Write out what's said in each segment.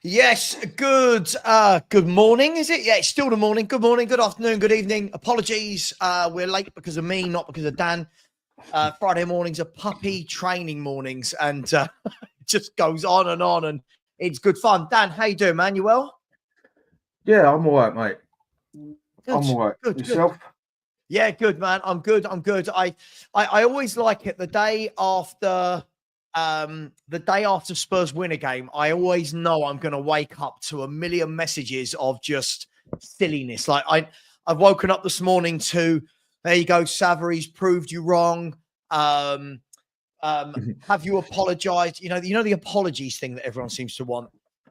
Yes, good morning, is it? Yeah, it's still the morning. Good morning, good afternoon, good evening. Apologies, we're late because of me, not because of Dan. Friday mornings are puppy training mornings, and it just goes on, and it's good fun. Dan, how you doing, man? You well? Yeah, I'm all right, mate. Good, I'm all right. good. Yourself? Yeah, good, man. I'm good. I always like it the day after Spurs win a game. I always know I'm going to wake up to a million messages of just silliness. Like I've woken up this morning to, there you go, Savva, he's proved you wrong. Have you apologized? You know the apologies thing that everyone seems to want.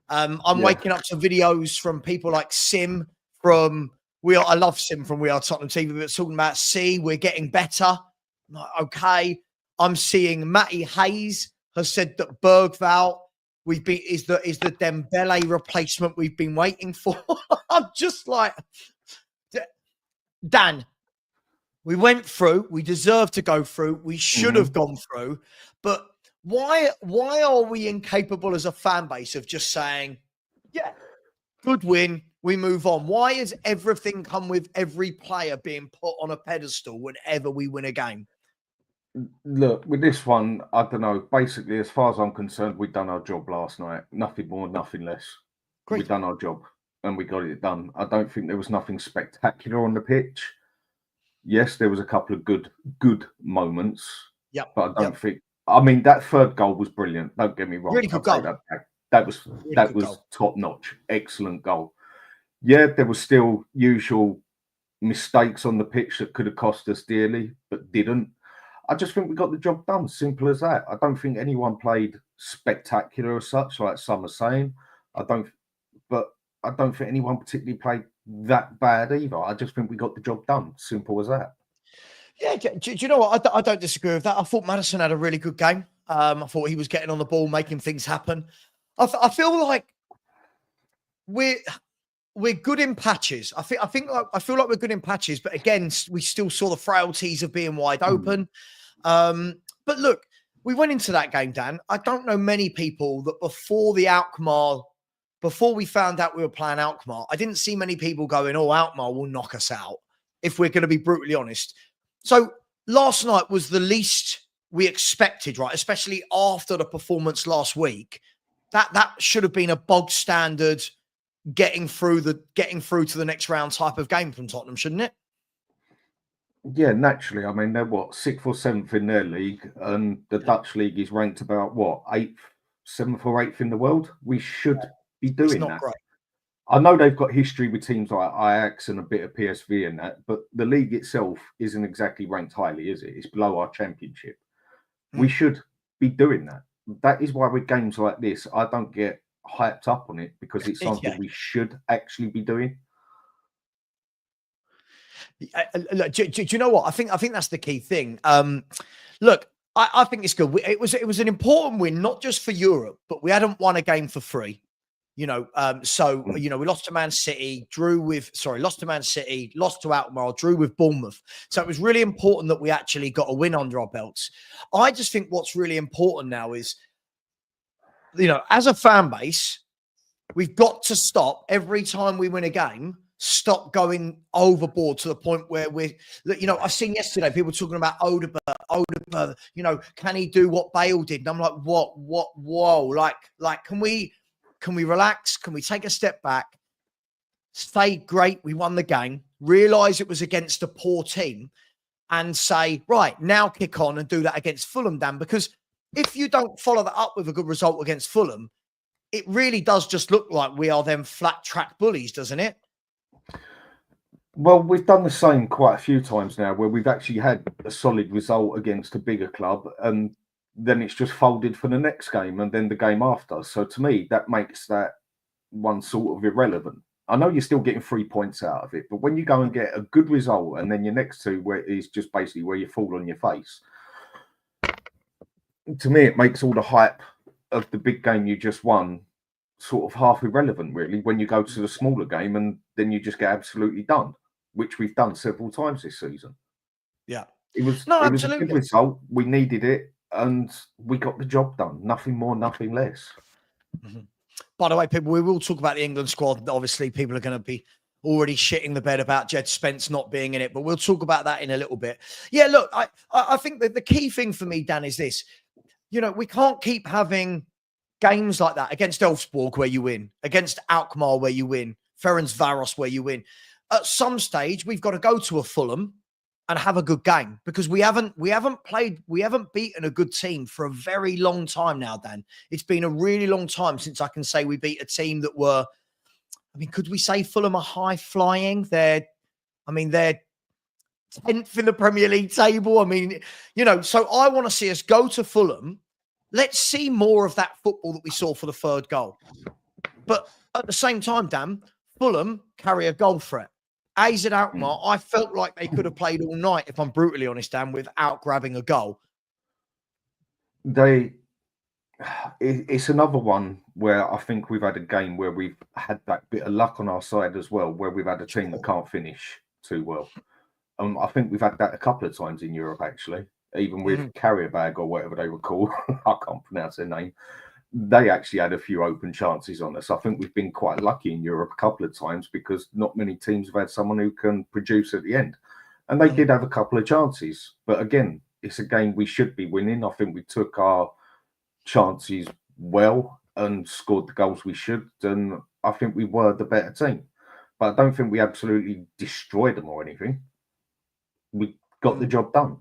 I'm waking up to videos from people like Sim from I love Sim from We Are Tottenham TV, but talking about we're getting better. I'm like, okay. I'm seeing Matty Hayes has said that Bergvall is the Dembele replacement we've been waiting for. I'm just like, Dan, we went through, we deserved to go through, we should have gone through, but why are we incapable as a fan base of just saying, yeah, good win, we move on? Why has everything come with every player being put on a pedestal whenever we win a game? Look, with this one, I don't know. Basically, as far as I'm concerned, we've done our job last night. Nothing more, nothing less. Great. We've done our job and we got it done. I don't think there was nothing spectacular on the pitch. Yes, there was a couple of good moments. Yeah. But I don't think. I mean, that third goal was brilliant. Don't get me wrong. Really good goal. That was top notch. Excellent goal. Yeah, there was still usual mistakes on the pitch that could have cost us dearly, but didn't. I just think we got the job done. Simple as that. I don't think anyone played spectacular as such, like some are saying. But I don't think anyone particularly played that bad either. I just think we got the job done. Simple as that. Yeah, do you know what? I don't disagree with that. I thought Maddison had a really good game. I thought he was getting on the ball, making things happen. I feel like we're good in patches. I feel like we're good in patches, but again, we still saw the frailties of being wide open. But look, we went into that game, Dan. I don't know many people that before we found out we were playing Alkmaar, I didn't see many people going, "Oh, Alkmaar will knock us out," if we're going to be brutally honest. So last night was the least we expected, right? Especially after the performance last week. That should have been a bog standard getting through to the next round type of game from Tottenham, shouldn't it? Yeah, naturally. I mean, they're what, 6th or 7th in their league, and the Dutch league is ranked about what, 8th, 7th or 8th in the world. We should be doing that. Great. I know they've got history with teams like Ajax and a bit of PSV and that, but the league itself isn't exactly ranked highly, is it? It's below our championship. We should be doing that. That is why with games like this, I don't get hyped up on it, because it's something we should actually be doing. Do you know what? I think that's the key thing. Look, I think it's good. It was an important win, not just for Europe, but we hadn't won a game for free. We lost to Man City, lost to Man City, lost to Alkmaar, drew with Bournemouth. So it was really important that we actually got a win under our belts. I just think what's really important now is, as a fan base, we've got to stop every time we win a game. Stop going overboard to the point where I've seen yesterday people talking about Odobert, can he do what Bale did? And I'm like, whoa, like, can we relax? Can we take a step back? Say, great, we won the game, realize it was against a poor team, and say, right, now kick on and do that against Fulham, Dan, because if you don't follow that up with a good result against Fulham, it really does just look like we are them flat track bullies, doesn't it? Well, we've done the same quite a few times now, where we've actually had a solid result against a bigger club, and then it's just folded for the next game and then the game after. So to me, that makes that one sort of irrelevant. I know you're still getting 3 points out of it, but when you go and get a good result and then your next two where is just basically where you fall on your face, to me, it makes all the hype of the big game you just won sort of half irrelevant, really, when you go to the smaller game and then you just get absolutely done, which we've done several times this season. Yeah. It was a good result. We needed it and we got the job done. Nothing more, nothing less. By the way, people, we will talk about the England squad. Obviously, people are going to be already shitting the bed about Jed Spence not being in it, but we'll talk about that in a little bit. Yeah, look, I think that the key thing for me, Dan, is this. We can't keep having games like that against Elfsborg where you win, against Alkmaar where you win, Ferencvaros where you win. At some stage, we've got to go to a Fulham and have a good game, because we haven't beaten a good team for a very long time now, Dan. It's been a really long time since I can say we beat a team that were, could we say Fulham are high flying? They're 10th in the Premier League table. So I want to see us go to Fulham. Let's see more of that football that we saw for the third goal. But at the same time, Dan, Fulham carry a goal threat. AZ Alkmaar, I felt like they could have played all night, if I'm brutally honest, Dan, without grabbing a goal. It's another one where I think we've had a game where we've had that bit of luck on our side as well, where we've had a team that can't finish too well. I think we've had that a couple of times in Europe, actually, even with Carrier Bag or whatever they were called. I can't pronounce their name. They actually had a few open chances on us. I think we've been quite lucky in Europe a couple of times, because not many teams have had someone who can produce at the end. And they did have a couple of chances. But again, it's a game we should be winning. I think we took our chances well and scored the goals we should. And I think we were the better team. But I don't think we absolutely destroyed them or anything. We got the job done.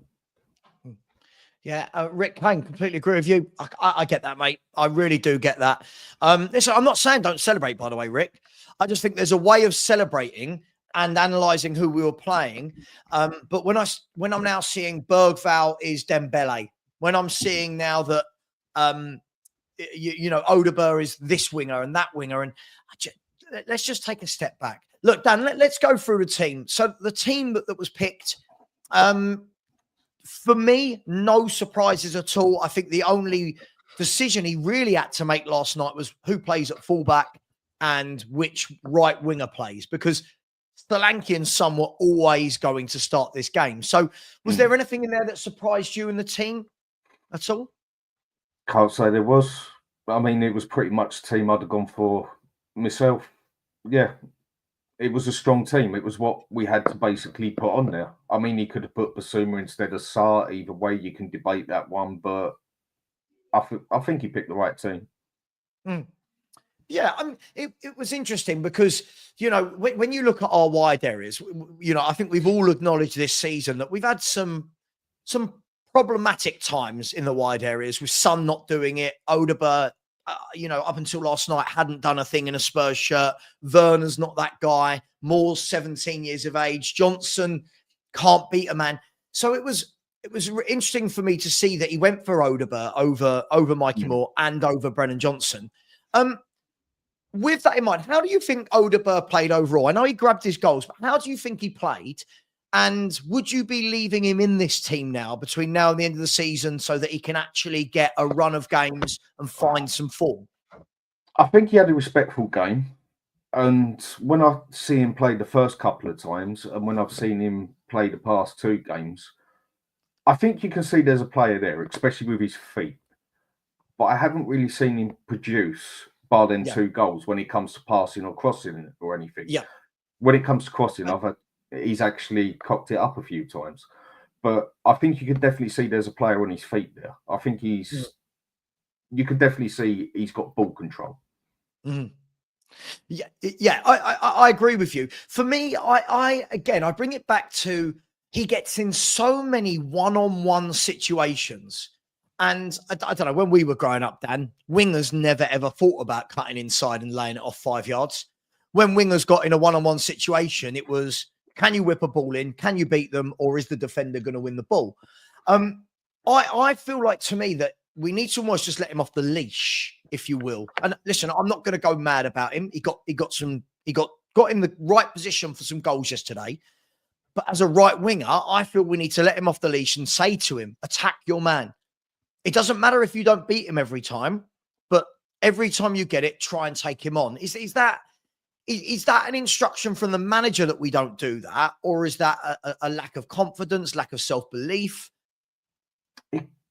Yeah, Rick Kane, completely agree with you. I get that, mate. I really do get that. Listen, I'm not saying don't celebrate, by the way, Rick. I just think there's a way of celebrating and analysing who we were playing. But when I'm now seeing Bergvall is Dembele, when I'm seeing now that Odobert is this winger and that winger, and let's just take a step back. Look, Dan, let's go through the team. So the team that was picked. For me, no surprises at all. I think the only decision he really had to make last night was who plays at fullback and which right winger plays, because Solanke and Son were always going to start this game. So was there anything in there that surprised you in the team at all? Can't say there was. It was pretty much the team I'd have gone for myself. Yeah. It was a strong team. It was what we had to basically put on there. He could have put Basuma instead of Sarr. Either way, you can debate that one, but I think he picked the right team. Yeah, it was interesting because, when you look at our wide areas, I think we've all acknowledged this season that we've had some problematic times in the wide areas, with Son not doing it, Odobert, up until last night, hadn't done a thing in a Spurs shirt. Werner's not that guy. Moore's 17 years of age. Johnson can't beat a man. So it was interesting for me to see that he went for Odobert over Mikey Moore and over Brennan Johnson. With that in mind, how do you think Odobert played overall? I know he grabbed his goals, but how do you think he played? And would you be leaving him in this team now, between now and the end of the season, so that he can actually get a run of games and find some form? I think he had a respectful game. And when I see him play the first couple of times, and when I've seen him play the past two games, I think you can see there's a player there, especially with his feet. But I haven't really seen him produce, bar then two goals, when it comes to passing or crossing or anything. Yeah. When it comes to crossing, he's actually cocked it up a few times. But I think you could definitely see there's a player on his feet there. I think you could definitely see he's got ball control. Yeah, I agree with you. For me, I bring it back to, he gets in so many one-on-one situations. And I don't know, when we were growing up, Dan, wingers never ever thought about cutting inside and laying it off 5 yards. When wingers got in a one-on-one situation, it was, can you whip a ball in? Can you beat them? Or is the defender going to win the ball? I feel like, to me, that we need to almost just let him off the leash, if you will. And listen, I'm not going to go mad about him. He got in the right position for some goals yesterday. But as a right winger, I feel we need to let him off the leash and say to him, attack your man. It doesn't matter if you don't beat him every time, but every time you get it, try and take him on. Is that an instruction from the manager that we don't do that? Or is that a lack of confidence, lack of self-belief?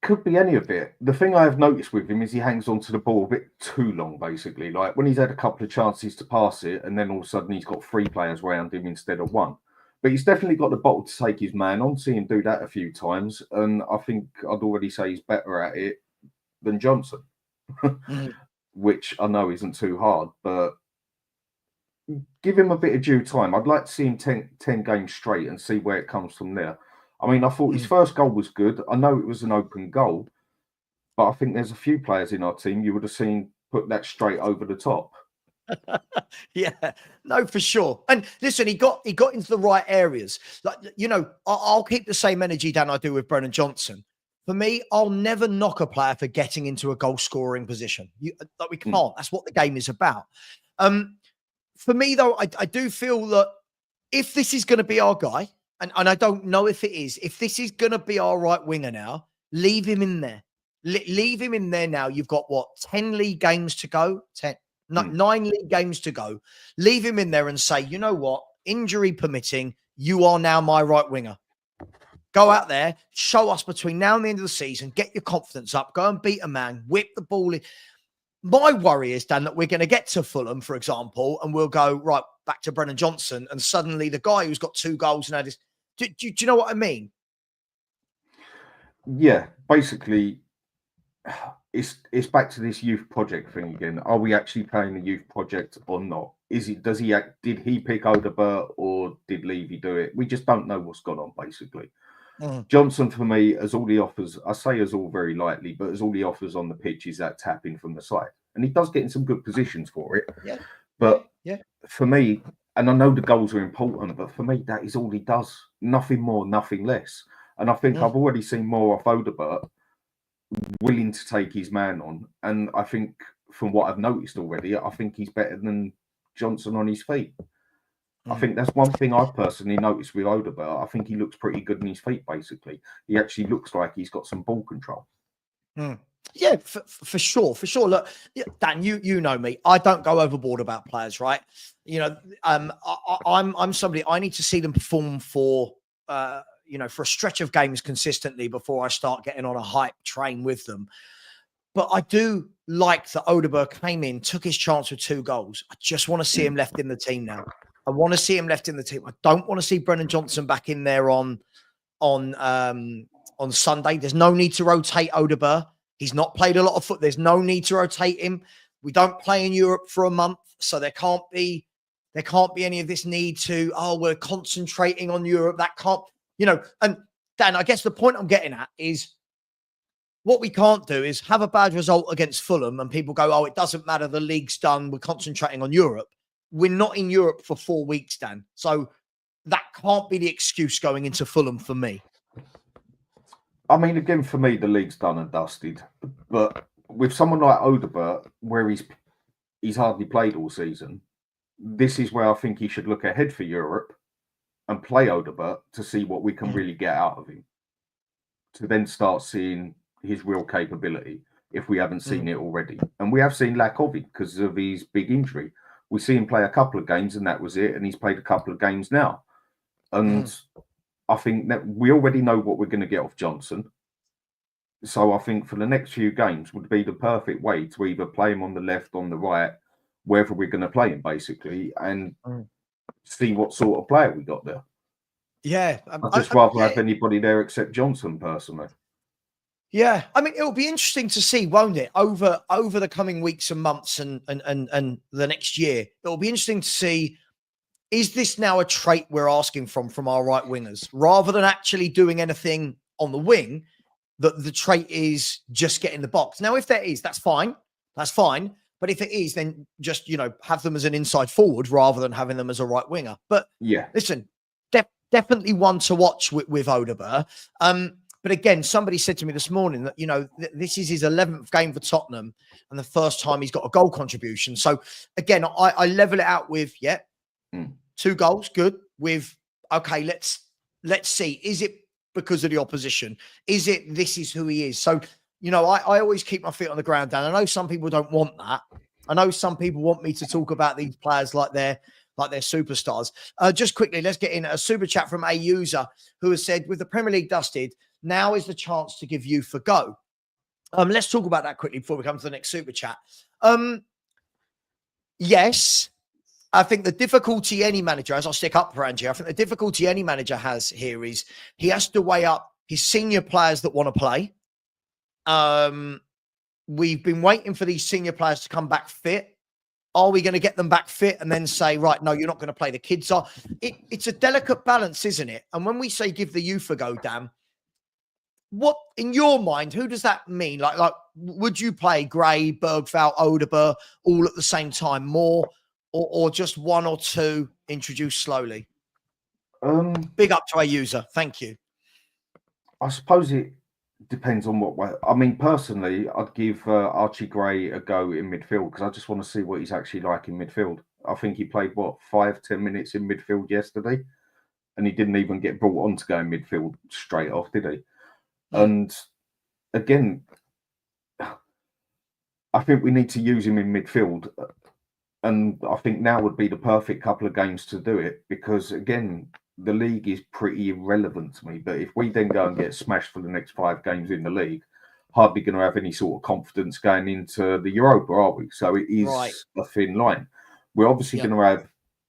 Could be any of it. The thing I have noticed with him is he hangs on to the ball a bit too long, basically. Like when he's had a couple of chances to pass it, and then all of a sudden he's got 3 players around him instead of 1. But he's definitely got the bottle to take his man on. See him do that a few times, and I think I'd already say he's better at it than Johnson, which I know isn't too hard, but give him a bit of due time. I'd like to see him 10 games straight and see where it comes from there. I mean, I thought his first goal was good. I know it was an open goal, but I think there's a few players in our team you would have seen put that straight over the top. Yeah, no, for sure. And listen, he got into the right areas. Like, you know, I'll keep the same energy, Dan, I do with Brennan Johnson. For me, I'll never knock a player for getting into a goal scoring position. Like we can't. That's what the game is about. For me, though, I do feel that if this is going to be our guy, and I don't know if it is, if this is going to be our right winger now, leave him in there. Leave him in there now. You've got, 10 league games to go? 9 league games to go. Leave him in there and say, you know what? Injury permitting, you are now my right winger. Go out there, show us between now and the end of the season, get your confidence up, go and beat a man, whip the ball in. My worry is, Dan, that we're going to get to Fulham, for example, and we'll go, right, back to Brennan Johnson, and suddenly the guy who's got 2 goals and had this. Do you know what I mean? Yeah, basically, it's back to this youth project thing again. Are we actually playing the youth project or not? Did he pick Odobert or did Levy do it? We just don't know what's gone on, basically. Johnson, for me, as all the offers, I say as all very lightly, but as all the offers on the pitch is that tapping from the side. And he does get in some good positions for it. Yeah. But for me, and I know the goals are important, but for me, that is all he does. Nothing more, nothing less. And I think I've already seen more off Odobert willing to take his man on. And I think from what I've noticed already, I think he's better than Johnson on his feet. I think that's one thing I've personally noticed with Odobert. I think he looks pretty good on his feet, basically. He actually looks like he's got some ball control. Yeah, for sure. Look, Dan, you know me. I don't go overboard about players, right? You know, I'm somebody, I need to see them perform for for a stretch of games consistently before I start getting on a hype train with them. But I do like that Odobert came in, took his chance with 2 goals. I just want to see him left in the team now. I want to see him left in the team. I don't want to see Brennan Johnson back in there on Sunday. There's no need to rotate Odobert. He's not played a lot of foot. There's no need to rotate him. We don't play in Europe for a month, so there can't be any of this need to, we're concentrating on Europe. That can't, and Dan, I guess the point I'm getting at is what we can't do is have a bad result against Fulham and people go, it doesn't matter. The league's done. We're concentrating on Europe. We're not in Europe for 4 weeks, Dan. So that can't be the excuse going into Fulham for me. I mean, again, for me, the league's done and dusted. But with someone like Odobert, where he's hardly played all season, this is where I think he should look ahead for Europe and play Odobert to see what we can really get out of him. To then start seeing his real capability, if we haven't seen it already. And we have seen lack of it because of his big injury. We see him play a couple of games and that was it. And he's played a couple of games now. And I think that we already know what we're going to get off Johnson. So I think for the next few games would be the perfect way to either play him on the left, on the right, wherever we're going to play him, basically, and see what sort of player we got there. Yeah. I'd just rather have anybody there except Johnson, personally. Yeah, I mean, it'll be interesting to see, won't it, over the coming weeks and months and the next year. It'll be interesting to see, is this now a trait we're asking from our right wingers? Rather than actually doing anything on the wing, that the trait is just get in the box. Now, if there is, that's fine. That's fine. But if it is, then just, have them as an inside forward rather than having them as a right winger. But yeah, listen, definitely one to watch with Odobert. But again, somebody said to me this morning that, this is his 11th game for Tottenham and the first time he's got a goal contribution. So again, I level it out with, 2 goals, good. With, okay, let's see. Is it because of the opposition? Is it, this is who he is? So, I always keep my feet on the ground, Dan. I know some people don't want that. I know some people want me to talk about these players like they're superstars. Just quickly, let's get in a super chat from a user who has said, with the Premier League dusted, Now is the chance to give youth a go. Let's talk about that quickly before we come to the next super chat. Yes, I think the difficulty any manager, as I'll stick up for Angie, I think the difficulty any manager has here is he has to weigh up his senior players that want to play. We've been waiting for these senior players to come back fit. Are we going to get them back fit and then say, right, no, you're not going to play? The kids are. It's a delicate balance, isn't it? And when we say give the youth a go, Dan, what in your mind, who does that mean? Like, would you play Gray, Bergvall, Odobert all at the same time more, or just one or two introduced slowly? Big up to our user. Thank you. I suppose it depends on what way. I mean, personally, I'd give Archie Gray a go in midfield because I just want to see what he's actually like in midfield. I think he played, 5-10 minutes in midfield yesterday, and he didn't even get brought on to go in midfield straight off, did he? And again, I think we need to use him in midfield. And I think now would be the perfect couple of games to do it because, again, the league is pretty irrelevant to me. But if we then go and get smashed for the next 5 games in the league, hardly going to have any sort of confidence going into the Europa, are we? So it is a thin line. We're obviously going to have,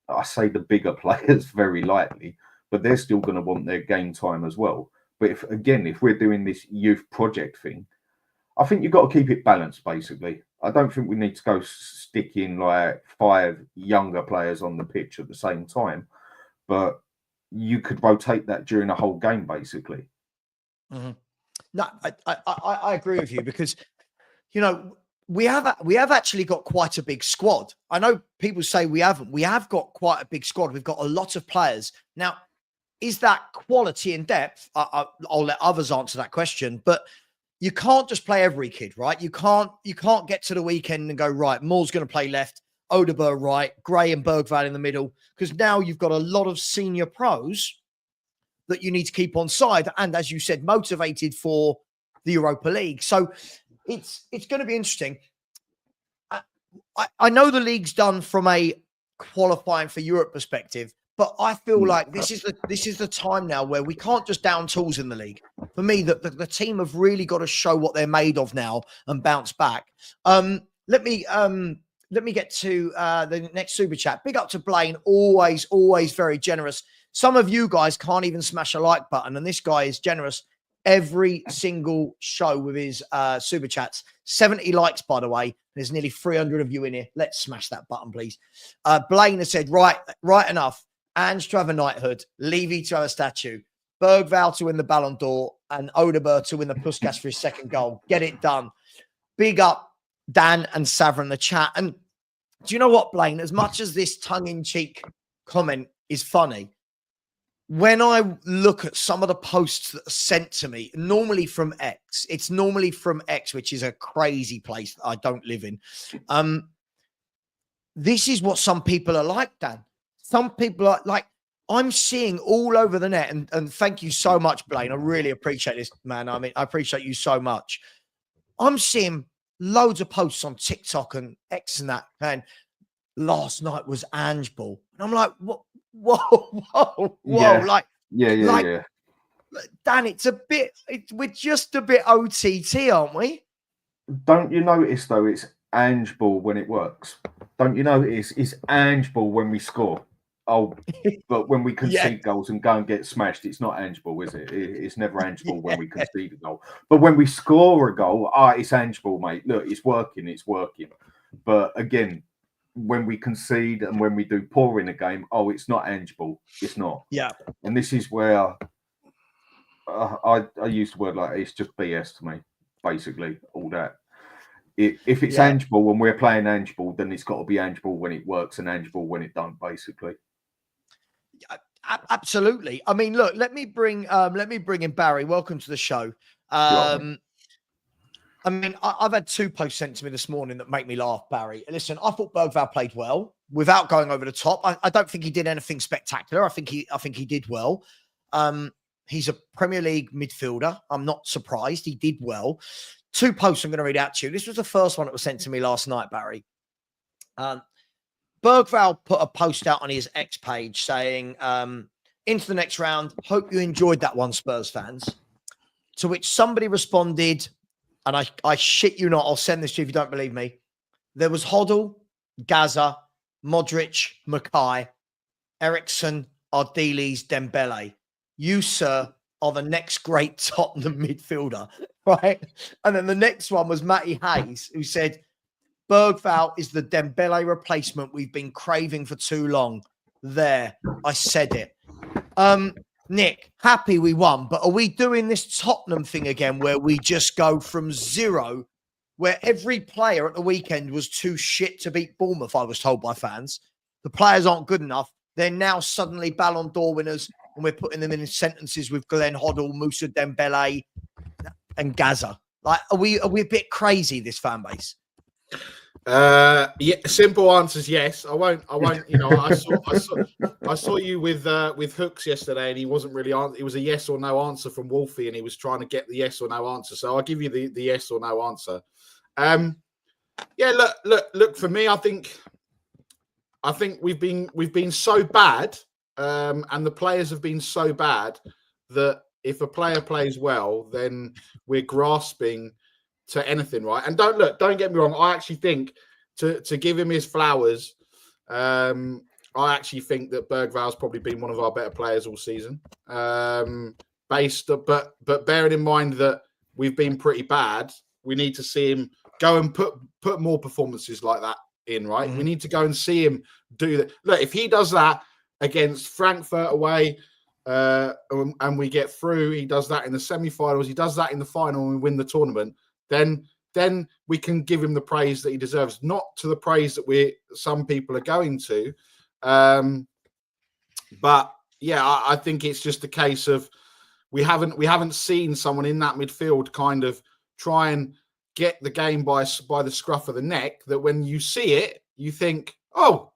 I say the bigger players very lightly, but they're still going to want their game time as well. But if we're doing this youth project thing, I think you've got to keep it balanced, basically. I don't think we need to go stick in like 5 younger players on the pitch at the same time, but you could rotate that during a whole game, basically. Mm-hmm. No, I agree with you because, you know, we have actually got quite a big squad. I know people say we haven't. We have got quite a big squad. We've got a lot of players. Now, is that quality and depth? I'll let others answer that question, but you can't just play every kid, right? You can't get to the weekend and go, right, Moore's going to play left, Odobert right, Gray and Bergvall in the middle, because now you've got a lot of senior pros that you need to keep on side. And as you said, motivated for the Europa League. So it's going to be interesting. I know the league's done from a qualifying for Europe perspective, but I feel like this is the time now where we can't just down tools in the league. For me, the team have really got to show what they're made of now and bounce back. Let me get to the next super chat. Big up to Blaine, always very generous. Some of you guys can't even smash a like button, and this guy is generous every single show with his super chats. 70 likes, by the way. There's nearly 300 of you in here. Let's smash that button, please. Blaine has said, right enough. Ange to have a knighthood, Levy to have a statue, Bergvall to win the Ballon d'Or, and Odobert to win the Puskas for his second goal. Get it done. Big up Dan and Savva in the chat. And do you know what, Blaine? As much as this tongue-in-cheek comment is funny, when I look at some of the posts that are sent to me, normally from X, which is a crazy place that I don't live in. This is what some people are like, Dan. Some people are like, I'm seeing all over the net, and thank you so much, Blaine. I really appreciate this, man. I mean, I appreciate you so much. I'm seeing loads of posts on TikTok and X and that, and last night was Angeball. And I'm like, what? Whoa. Yeah. Yeah. Dan, we're just a bit OTT, aren't we? Don't you notice, though, it's Angeball when it works? Don't you notice it's Angeball when we score? Oh, but when we concede goals and go and get smashed, it's not Angeball, is it? It's never Angeball when we concede a goal. But when we score a goal, it's Angeball, mate. Look, it's working. But again, when we concede and when we do poor in a game, it's not Angeball. It's not. Yeah. And this is where I use the word like it's just BS to me, basically, all that. If it's Angeball and we're playing Angeball, then it's got to be Angeball when it works and Angeball when it don't, basically. Absolutely. I mean, look, let me bring in Barry. Welcome to the show. I mean, I've had 2 posts sent to me this morning that make me laugh, Barry. Listen, I thought Bergvall played well without going over the top. I don't think he did anything spectacular. I think he did well. He's a Premier League midfielder. I'm not surprised. He did well. 2 posts I'm going to read out to you. This was the first one that was sent to me last night, Barry. Bergvall put a post out on his X page saying, into the next round. Hope you enjoyed that one, Spurs fans. To which somebody responded, and I shit you not, I'll send this to you if you don't believe me. There was Hoddle, Gaza, Modric, Mackay, Ericsson, Ardiles, Dembele. You, sir, are the next great Tottenham midfielder, right? And then the next one was Matty Hayes, who said, Bergvall is the Dembele replacement we've been craving for too long. There, I said it. Nick, happy we won, but are we doing this Tottenham thing again where we just go from zero, where every player at the weekend was too shit to beat Bournemouth, I was told by fans. The players aren't good enough. They're now suddenly Ballon d'Or winners, and we're putting them in sentences with Glenn Hoddle, Moussa Dembele, and Gaza. Like, are we a bit crazy, this fan base? Yeah, simple answers yes. I won't. You know, I saw you with Hooks yesterday, and he wasn't really it was a yes or no answer from Wolfie, and he was trying to get the yes or no answer. So I'll give you the yes or no answer. Yeah, look. For me, I think we've been so bad, and the players have been so bad that if a player plays well, then we're grasping to anything, right? And don't get me wrong. I actually think to give him his flowers, I actually think that Bergvall's probably been one of our better players all season. But bearing in mind that we've been pretty bad, we need to see him go and put more performances like that in, right? Mm-hmm. We need to go and see him do that. Look, if he does that against Frankfurt away, and we get through, he does that in the semi-finals, he does that in the final, and we win the tournament, then we can give him the praise that he deserves, not to the praise that some people are going to. But yeah, I think it's just a case of we haven't seen someone in that midfield kind of try and get the game by the scruff of the neck, that when you see it, you think, oh,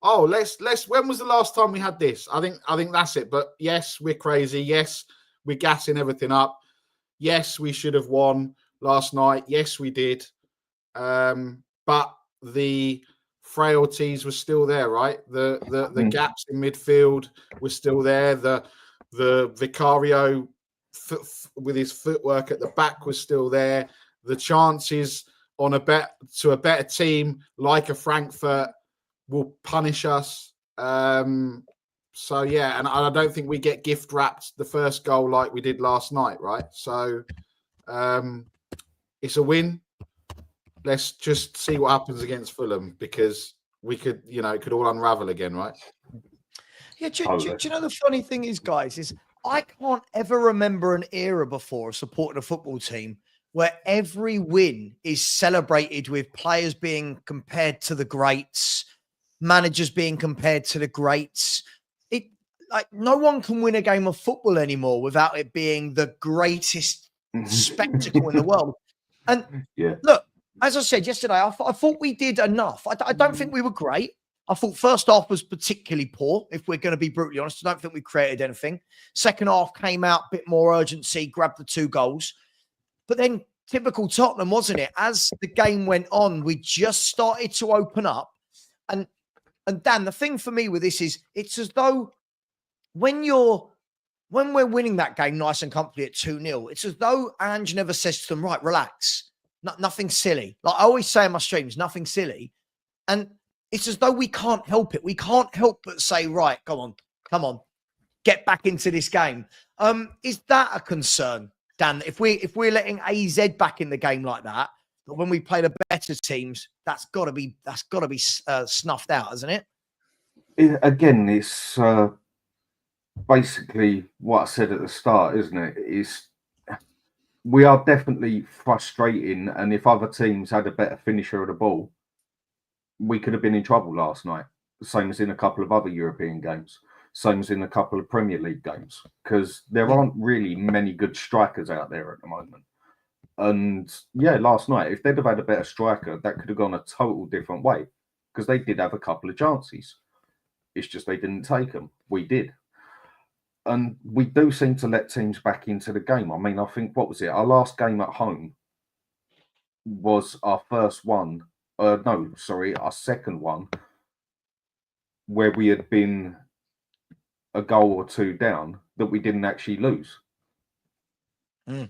let's when was the last time we had this? I think that's it. But yes, we're crazy. Yes, we're gassing everything up. Yes, we should have won last night. Yes, we did. But the frailties were still there, right? The gaps in midfield were still there. The Vicario with his footwork at the back was still there. The chances on a better team like a Frankfurt will punish us. So yeah, and I don't think we get gift wrapped the first goal like we did last night, right? So it's a win. Let's just see what happens against Fulham, because we could, it could all unravel again, right? Yeah, do you know the funny thing is, guys, is I can't ever remember an era before supporting a football team where every win is celebrated with players being compared to the greats, managers being compared to the greats. No one can win a game of football anymore without it being the greatest spectacle in the world. And look, as I said yesterday, I thought we did enough. I don't think we were great. I thought first half was particularly poor, if we're going to be brutally honest. I don't think we created anything. Second half came out, a bit more urgency, grabbed the 2 goals. But then typical Tottenham, wasn't it? As the game went on, we just started to open up. And Dan, the thing for me with this is it's as though when we're winning that game nice and comfortably at 2-0, it's as though Ange never says to them, right, relax. Nothing silly. Like I always say in my streams, nothing silly. And it's as though we can't help it. We can't help but say, right, come on, get back into this game. Is that a concern, Dan? If we're letting AZ back in the game like that, but when we play the better teams, that's got to be snuffed out, hasn't it? Again, it's basically what I said at the start, isn't it? We are definitely frustrating, and if other teams had a better finisher of the ball, we could have been in trouble last night. Same as in a couple of other European games, same as in a couple of Premier League games, because there aren't really many good strikers out there at the moment. And yeah, last night, if they'd have had a better striker, that could have gone a total different way, because they did have a couple of chances. It's just they didn't take them. We did. And we do seem to let teams back into the game. I mean, I think, what was it? Our last game at home was our first one. Our second one, where we had been a goal or 2 down that we didn't actually lose. Mm.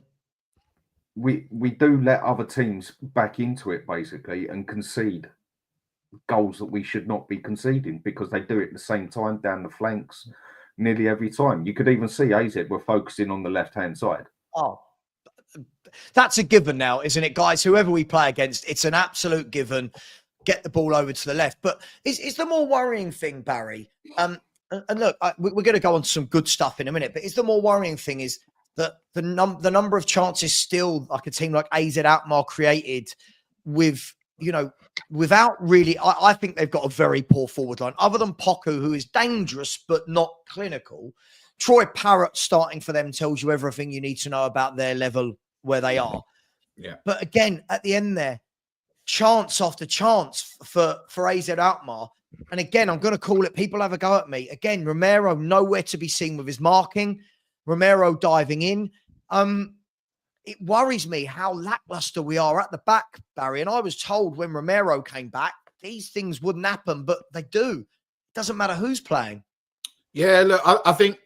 We do let other teams back into it basically and concede goals that we should not be conceding because they do it at the same time down the flanks nearly every time. You could even see AZ were focusing on the left-hand side. Oh, that's a given now, isn't it, guys? Whoever we play against, it's an absolute given. Get the ball over to the left. But is the more worrying thing, Barry? And look, we're going to go on to some good stuff in a minute. But is the more worrying thing is that the number of chances still like a team like AZ Alkmaar created with, you know, without really, I think they've got a very poor forward line. Other than Poku, who is dangerous but not clinical, Troy Parrott starting for them tells you everything you need to know about their level where they are. Yeah. But again, at the end there, chance after chance for AZ Alkmaar. And again, I'm going to call it, people have a go at me. Again, Romero nowhere to be seen with his marking. Romero diving in. It worries me how lackluster we are at the back, Barry. And I was told when Romero came back, these things wouldn't happen, but they do. It doesn't matter who's playing. Yeah, look, I think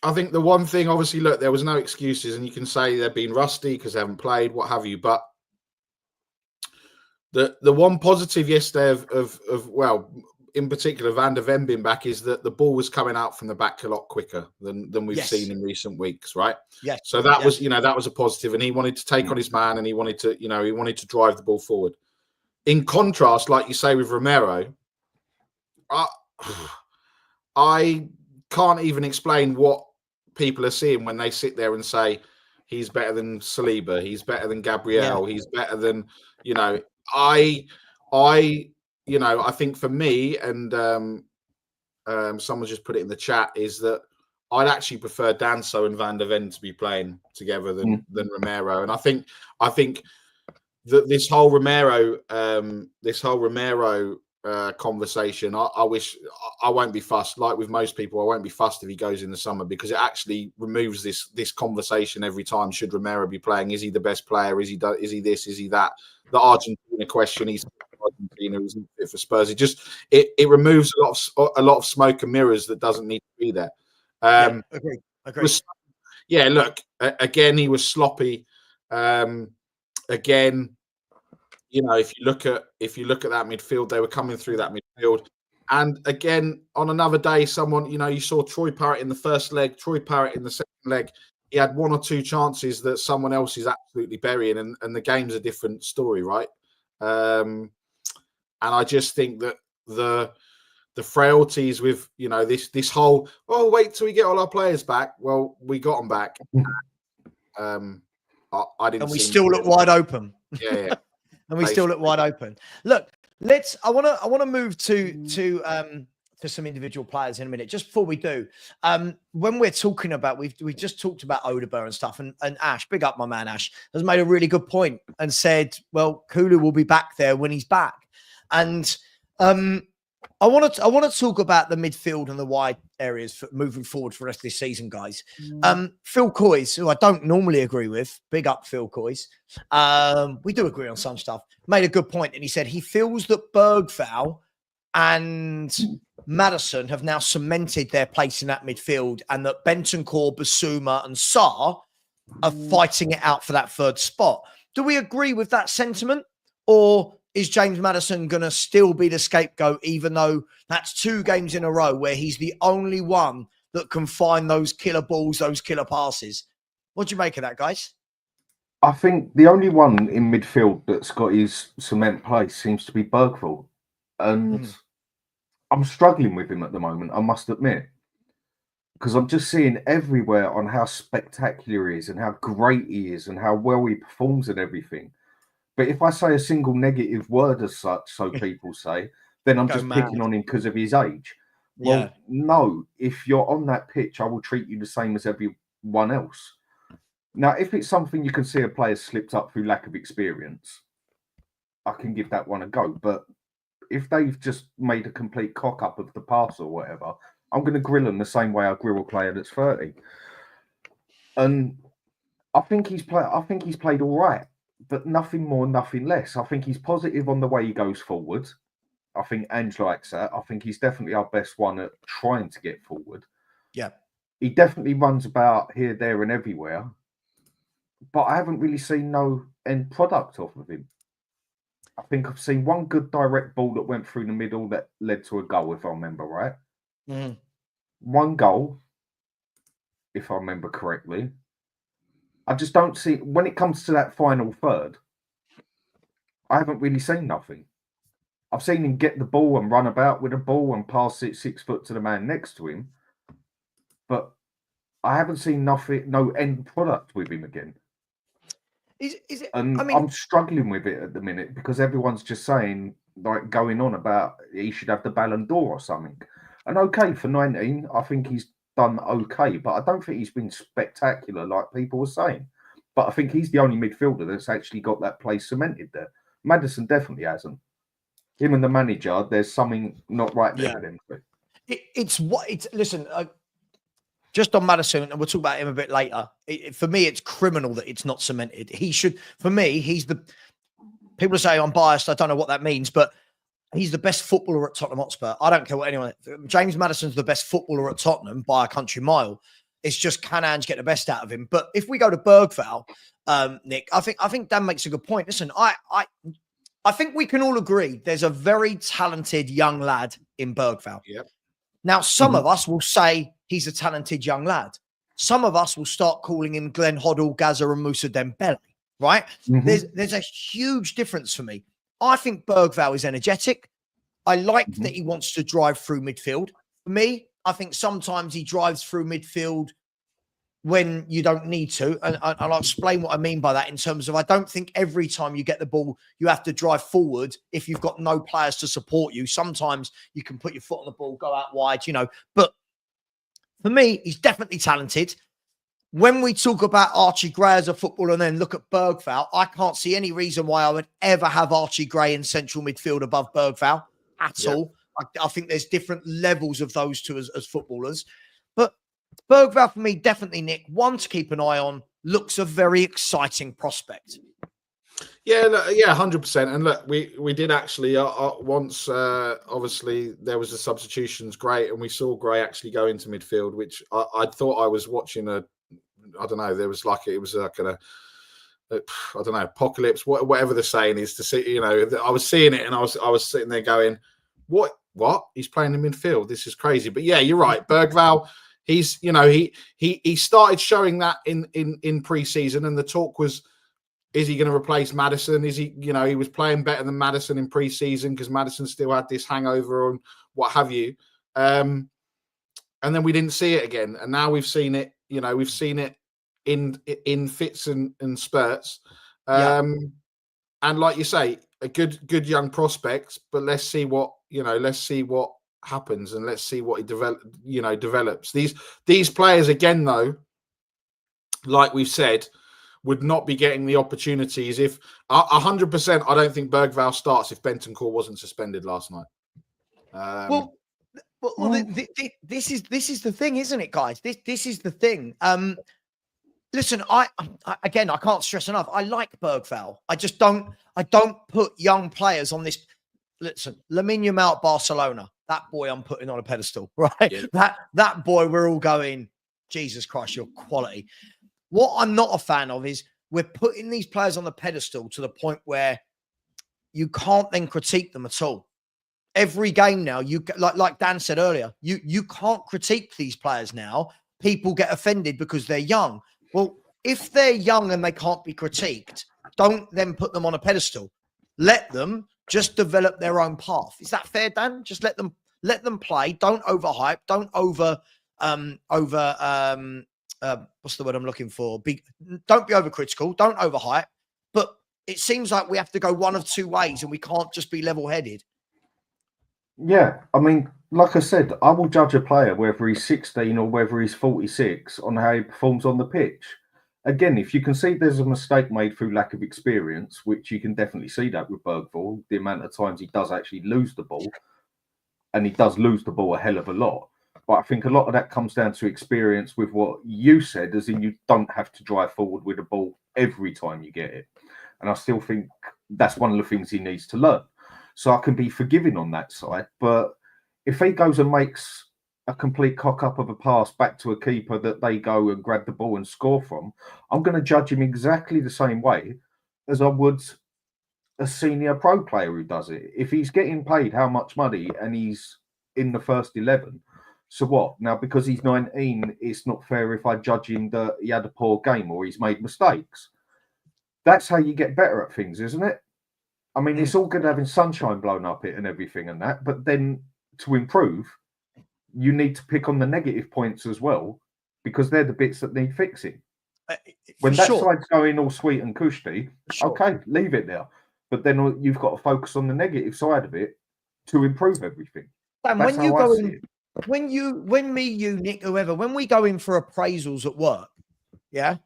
the one thing, obviously, look, there was no excuses, and you can say they've been rusty because they haven't played, what have you. But the one positive yesterday of well, in particular, Van der Ven being back is that the ball was coming out from the back a lot quicker than we've seen in recent weeks, right? Yes. So that was, you know, that was a positive, and he wanted to take on his man, and he wanted to drive the ball forward. In contrast, like you say with Romero, I can't even explain what people are seeing when they sit there and say he's better than Saliba, he's better than Gabriel, he's better than, you know, I think for me, and someone just put it in the chat, is that I'd actually prefer Danso and Van der Ven to be playing together than Romero. And I think that this whole Romero conversation, I wish I won't be fussed. Like with most people, I won't be fussed if he goes in the summer, because it actually removes this conversation every time. Should Romero be playing? Is he the best player? Is he this? Is he that? The Argentina question. He's Argentina. He's not fit for Spurs. It removes a lot of smoke and mirrors that doesn't need to be there. Agree. Look, again, he was sloppy. Again, you know, if you look at that midfield, they were coming through that midfield. And again, on another day, someone, you know, you saw Troy Parrott in the first leg, Troy Parrott in the second leg. He had one or two chances that someone else is absolutely burying, and the game's a different story, right? And I just think that the frailties with, you know, this whole, oh, wait till we get all our players back. Well, we got them back. I didn't. And we still look wide open. Yeah. And we still look wide open. Look, I want to move to some individual players in a minute. Just before we do, when we're talking about, we've just talked about Odobert and stuff, and Ash, big up my man Ash, has made a really good point and said, well, Coglou will be back there when he's back. And I want to talk about the midfield and the wide areas for moving forward for the rest of this season, guys. Phil Coys, who I don't normally agree with, big up Phil Coys. We do agree on some stuff. Made a good point, and he said he feels that Bergvall and Maddison have now cemented their place in that midfield, and that Bentancur, Basuma, and Sarr are fighting it out for that third spot. Do we agree with that sentiment, or is James Maddison going to still be the scapegoat, even though that's 2 games in a row where he's the only one that can find those killer balls, those killer passes? What do you make of that, guys? I think the only one in midfield that's got his cement place seems to be Bergvall. And I'm struggling with him at the moment, I must admit. Because I'm just seeing everywhere on how spectacular he is and how great he is and how well he performs and everything. But if I say a single negative word as such, so people say, then I'm just picking on him because of his age. Well, no, if you're on that pitch, I will treat you the same as everyone else. Now, if it's something you can see a player slipped up through lack of experience, I can give that one a go. But if they've just made a complete cock up of the pass or whatever, I'm going to grill them the same way I grill a player that's 30. And I think he's played all right, but nothing more, nothing less. I think he's positive on the way he goes forward. I think Ange likes that. I think he's definitely our best one at trying to get forward. Yeah. He definitely runs about here, there, and everywhere. but I haven't really seen no end product off of him. I think I've seen one good direct ball that went through the middle that led to a goal, if I remember right. One goal, if I remember correctly. I just don't see, when it comes to that final third, I haven't really seen nothing. I've seen him get the ball and run about with the ball and pass it 6 foot to the man next to him, but I haven't seen nothing, no end product with him again. Is it? And I mean, I'm struggling with it at the minute because everyone's just saying, like, going on about he should have the Ballon d'Or or something. And okay, for 19, I think he's done okay, but I don't think he's been spectacular like people were saying. But I think he's the only midfielder that's actually got that place cemented there. Maddison definitely hasn't. Him and the manager, there's something not right there with him. Listen, just on Maddison, and we'll talk about him a bit later. For me, it's criminal that it's not cemented. He should, for me, he's the. People say I'm biased. I don't know what that means, but he's the best footballer at Tottenham Hotspur. I don't care what anyone. James Maddison's the best footballer at Tottenham by a country mile. It's just, can Ange get the best out of him? But if we go to Bergvall, Nick, I think Dan makes a good point. Listen, I think we can all agree there's a very talented young lad in Bergvall. Yep. Now, some of us will say he's a talented young lad. Some of us will start calling him Glenn Hoddle, Gaza, and Moussa Dembele, right? There's a huge difference for me. I think Bergvall is energetic. I like that he wants to drive through midfield. For me, I think sometimes he drives through midfield when you don't need to. And I'll explain what I mean by that in terms of, I don't think every time you get the ball, you have to drive forward if you've got no players to support you. Sometimes you can put your foot on the ball, go out wide, But for me, he's definitely talented. When we talk about Archie Gray as a footballer and then look at Bergvall, I can't see any reason why I would ever have Archie Gray in central midfield above Bergvall at all. I think there's different levels of those two as footballers. But Bergvall, for me, definitely, Nick, one to keep an eye on, looks a very exciting prospect. Yeah, 100%. And look, we did actually once. Obviously, there was the substitutions, great, and we saw Gray actually go into midfield, which I thought I was watching I don't know. There was it was like I don't know, apocalypse, whatever the saying is to see. I was seeing it, and I was sitting there going, what? He's playing in midfield. This is crazy. But yeah, you're right, Bergvall. He's he started showing that in pre-season, and the talk was, is he going to replace Maddison? Is he, he was playing better than Maddison in pre-season because Maddison still had this hangover and what have you. And then we didn't see it again. And now we've seen it, we've seen it in fits and spurts. And like you say, a good young prospect, but let's see what happens, and let's see what he develops. These players again, though, like we've said, would not be getting the opportunities if 100%. I don't think Bergvall starts if Bentancur wasn't suspended last night. This is the thing, isn't it, guys? This is the thing. Listen, I can't stress enough. I like Bergvall. I don't put young players on this. Listen, Lamine Yamal at Barcelona, that boy I'm putting on a pedestal, right? Yeah. That boy, we're all going, Jesus Christ, your quality. What I'm not a fan of is we're putting these players on the pedestal to the point where you can't then critique them at all. Every game now, you like Dan said earlier, you can't critique these players now. People get offended because they're young. Well, if they're young and they can't be critiqued, don't then put them on a pedestal. Let them just develop their own path. Is that fair, Dan? Just let them play. Don't overhype. Don't what's the word I'm looking for? Don't be overcritical. Don't overhype. But it seems like we have to go one of two ways, and we can't just be level-headed. Yeah, I mean, like I said, I will judge a player whether he's 16 or whether he's 46 on how he performs on the pitch. Again, if you can see there's a mistake made through lack of experience, which you can definitely see that with Bergvall, the amount of times he does actually lose the ball, and he does lose the ball a hell of a lot. But I think a lot of that comes down to experience with what you said, as in you don't have to drive forward with the ball every time you get it. And I still think that's one of the things he needs to learn. So I can be forgiving on that side. But if he goes and makes a complete cock up of a pass back to a keeper that they go and grab the ball and score from, I'm going to judge him exactly the same way as I would a senior pro player who does it. If he's getting paid how much money and he's in the first 11, so what? Now, because he's 19, it's not fair if I judge him that he had a poor game or he's made mistakes. That's how you get better at things, isn't it? I mean, it's all good having sunshine blown up it and everything and that, but then to improve, you need to pick on the negative points as well, because they're the bits that need fixing. When that side's going all sweet and cushy, okay, leave it there. But then you've got to focus on the negative side of it to improve everything. And when you go in, when me, you, Nick, whoever, when we go in for appraisals at work, yeah,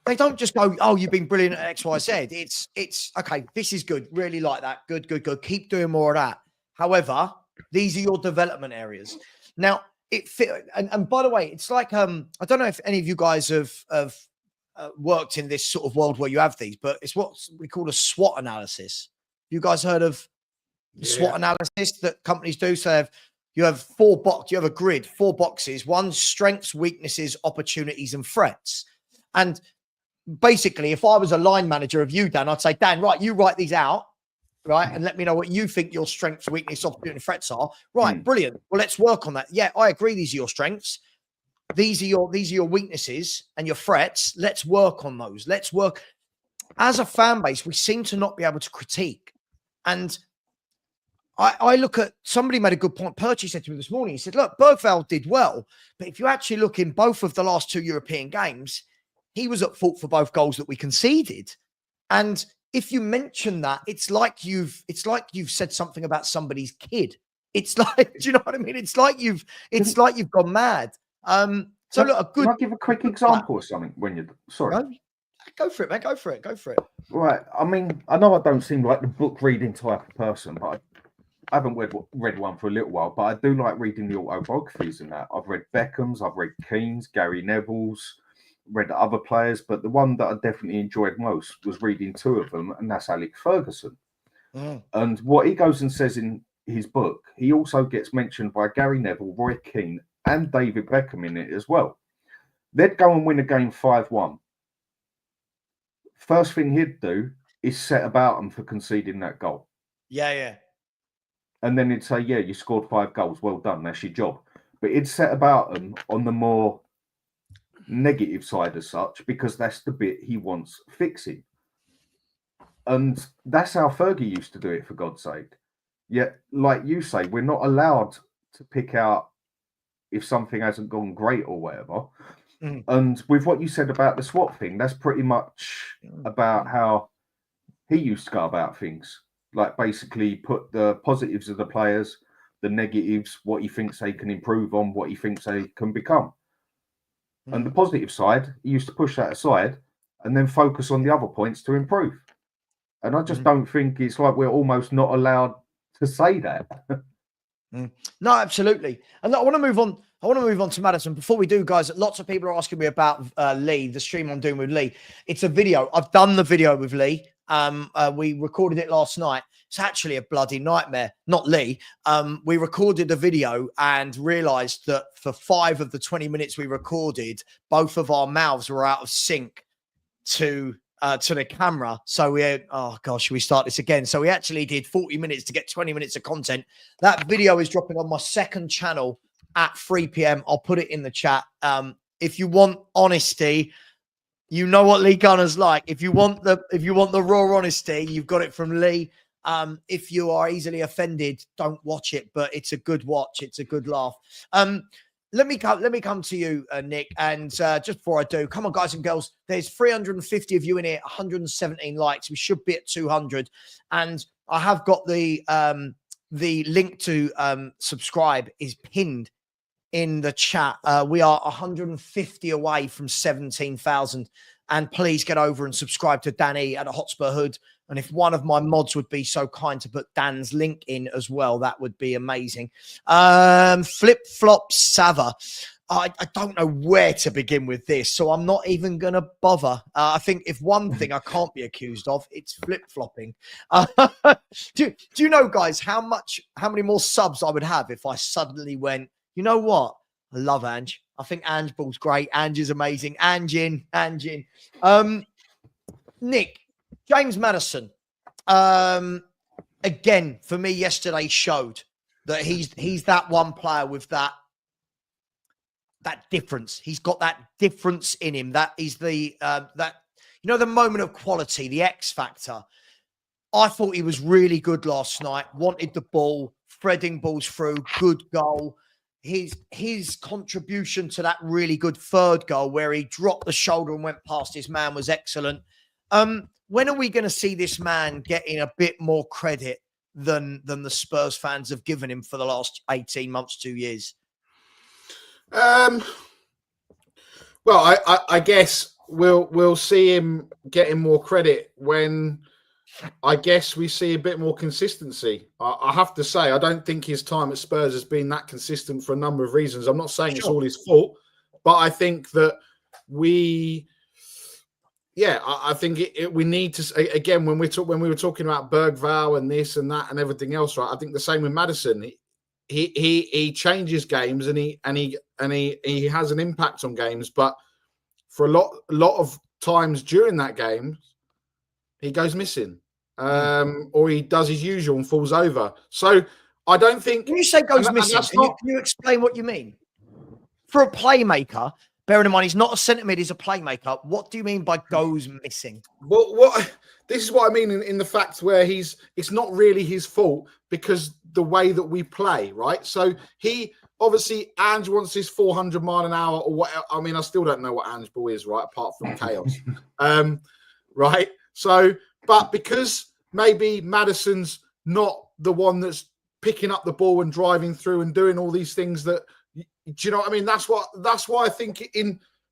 they don't just go, "Oh, you've been brilliant at X, Y, Z." It's okay. This is good. Really like that. Good, good, good. Keep doing more of that. However, these are your development areas. Now, and by the way, it's like I don't know if any of you guys have worked in this sort of world where you have these, but it's what we call a SWOT analysis. You guys heard of SWOT analysis that companies do? So you have you have a grid, 4 boxes: 1, strengths, weaknesses, opportunities, and threats. And basically, if I was a line manager of you, Dan, I'd say, Dan, right, you write these out, right, and let me know what you think your strengths, weakness, opportunity, and threats are. Right, brilliant. Well, let's work on that. Yeah, I agree. These are your strengths. These are your weaknesses and your threats. Let's work on those. Let's work. As a fan base, we seem to not be able to critique. And I look at, somebody made a good point. Perchy said to me this morning, he said, look, Bergvall did well, but if you actually look in both of the last 2 European games, he was at fault for both goals that we conceded. And if you mention that, it's like you've said something about somebody's kid. It's like, do you know what I mean? It's like you've gone mad. So look, a good. Can I give a quick example of something when you're sorry? Go for it, man. Go for it. Right. I mean, I know I don't seem like the book reading type of person, but I haven't read one for a little while. But I do like reading the autobiographies and that. I've read Beckham's, I've read Keane's, Gary Neville's, read other players, but the one that I definitely enjoyed most was reading 2 of them, and that's Alex Ferguson. And what he goes and says in his book, he also gets mentioned by Gary Neville, Roy Keane, and David Beckham in it as well. They'd go and win a game 5-1. First thing he'd do is set about them for conceding that goal. Yeah. And then he'd say, yeah, you scored 5 goals. Well done. That's your job. But he'd set about them on the more negative side as such, because that's the bit he wants fixing. And that's how Fergie used to do it, for God's sake. Yet, like you say, we're not allowed to pick out if something hasn't gone great or whatever. And with what you said about the SWOT thing, that's pretty much about how he used to go about things. Like, basically put the positives of the players, the negatives, what he thinks they can improve on, what he thinks they can become. And the positive side, he used to push that aside and then focus on the other points to improve. And I just don't think it's like we're almost not allowed to say that. No, absolutely. And I want to move on. I want to move on to Maddison. Before we do, guys, lots of people are asking me about Lee, the stream I'm doing with Lee. It's a video. I've done the video with Lee. We recorded it last night. It's actually a bloody nightmare. Not Lee. We recorded the video and realized that for 5 of the 20 minutes we recorded, both of our mouths were out of sync to the camera. So we had, oh gosh, should we start this again? So we actually did 40 minutes to get 20 minutes of content. That video is dropping on my second channel at 3 p.m. I'll put it in the chat. If you want honesty, you know what Lee Gunner's like. If you want the raw honesty, you've got it from Lee. If you are easily offended, don't watch it, but it's a good watch. It's a good laugh. Let me come to you, Nick. And just before I do, come on, guys and girls. There's 350 of you in here, 117 likes. We should be at 200. And I have got the link to subscribe is pinned in the chat. We are 150 away from 17,000. And please get over and subscribe to Danny at a Hotspur Hood. And if one of my mods would be so kind to put Dan's link in as well, that would be amazing. Flip-flop Savva. I don't know where to begin with this, so I'm not even going to bother. I think if one thing I can't be accused of, it's flip-flopping. Do you know, guys, how many more subs I would have if I suddenly went, You know what? I love Ange. I think Angeball's great. Ange is amazing. Ange in. Nick, James Maddison. Again, for me, yesterday showed that he's that one player with that difference. He's got that difference in him. That is the the moment of quality, the X factor. I thought he was really good last night. Wanted the ball, threading balls through, good goal. His contribution to that really good third goal, where he dropped the shoulder and went past his man, was excellent. When are we going to see this man getting a bit more credit than the Spurs fans have given him for the last 18 months, 2 years? Well, I guess we'll see him getting more credit when I guess we see a bit more consistency. I have to say, I don't think his time at Spurs has been that consistent for a number of reasons. I'm not saying it's all his fault, but I think that I think we need to, again, when we were talking about Bergvall and this and that and everything else, right? I think the same with Maddison. He changes games and he has an impact on games, but for a lot of times during that game, he goes missing, or he does his usual and falls over. So I don't think. When you say goes missing, can you explain what you mean? For a playmaker, bearing in mind he's not a centre mid, he's a playmaker. What do you mean by goes missing? Well, this is what I mean in the fact where it's not really his fault because the way that we play, right? So he obviously, Ange wants his 400 mile an hour or whatever. I mean, I still don't know what Angeball is, right? Apart from chaos, right? So, but because maybe Maddison's not the one that's picking up the ball and driving through and doing all these things that, do you know what I mean? That's why I think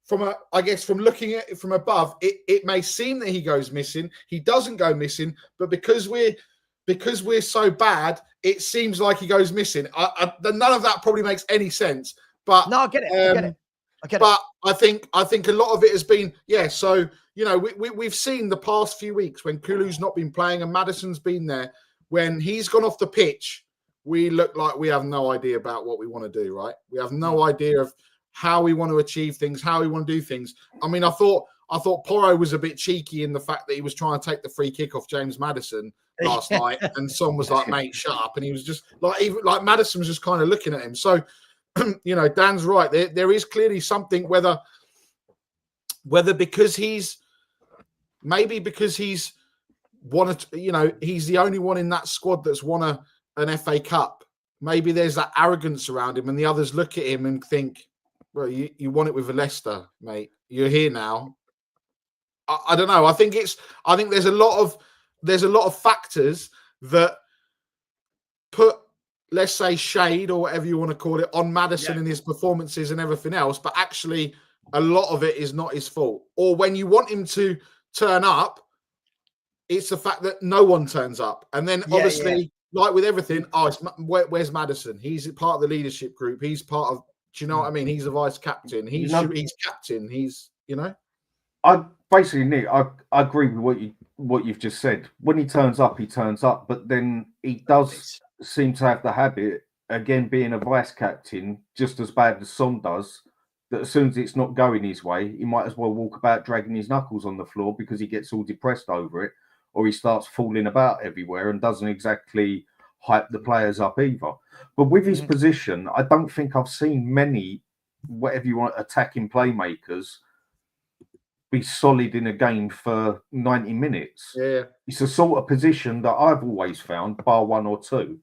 from looking at it from above, it may seem that he goes missing. He doesn't go missing, but because we're so bad, it seems like he goes missing. None of that probably makes any sense. But no, I get it. I get it. But I think a lot of it has been, so, we've seen the past few weeks when Kulu's not been playing and Maddison's been there. When he's gone off the pitch, we look like we have no idea about what we want to do, right? We have no idea of how we want to achieve things, how we want to do things. I mean, I thought Porro was a bit cheeky in the fact that he was trying to take the free kick off James Maddison last night, and Son was like, "Mate, shut up," and he was just like Maddison was just kind of looking at him. So, Dan's right. There is clearly something, whether because he's wanted, he's the only one in that squad that's won an FA Cup. Maybe there's that arrogance around him, and the others look at him and think, "Well, you won it with a Leicester, mate. You're here now." I don't know. I think there's a lot of factors that put, let's say, shade or whatever you want to call it on Maddison and his performances and everything else, but actually a lot of it is not his fault. Or when you want him to turn up, it's the fact that no one turns up. And then obviously, like with everything, where's Maddison? He's part of the leadership group. He's part of, do you know what I mean? He's a vice captain. He's captain. He's, I basically, Nick, I agree with what you've just said. When he turns up, but then he does seem to have the habit, again, being a vice captain, just as bad as Son does, that as soon as it's not going his way, he might as well walk about dragging his knuckles on the floor because he gets all depressed over it, or he starts falling about everywhere and doesn't exactly hype the players up either. But with his position, I don't think I've seen many, whatever you want, attacking playmakers be solid in a game for 90 minutes. Yeah. It's the sort of position that I've always found, bar one or two,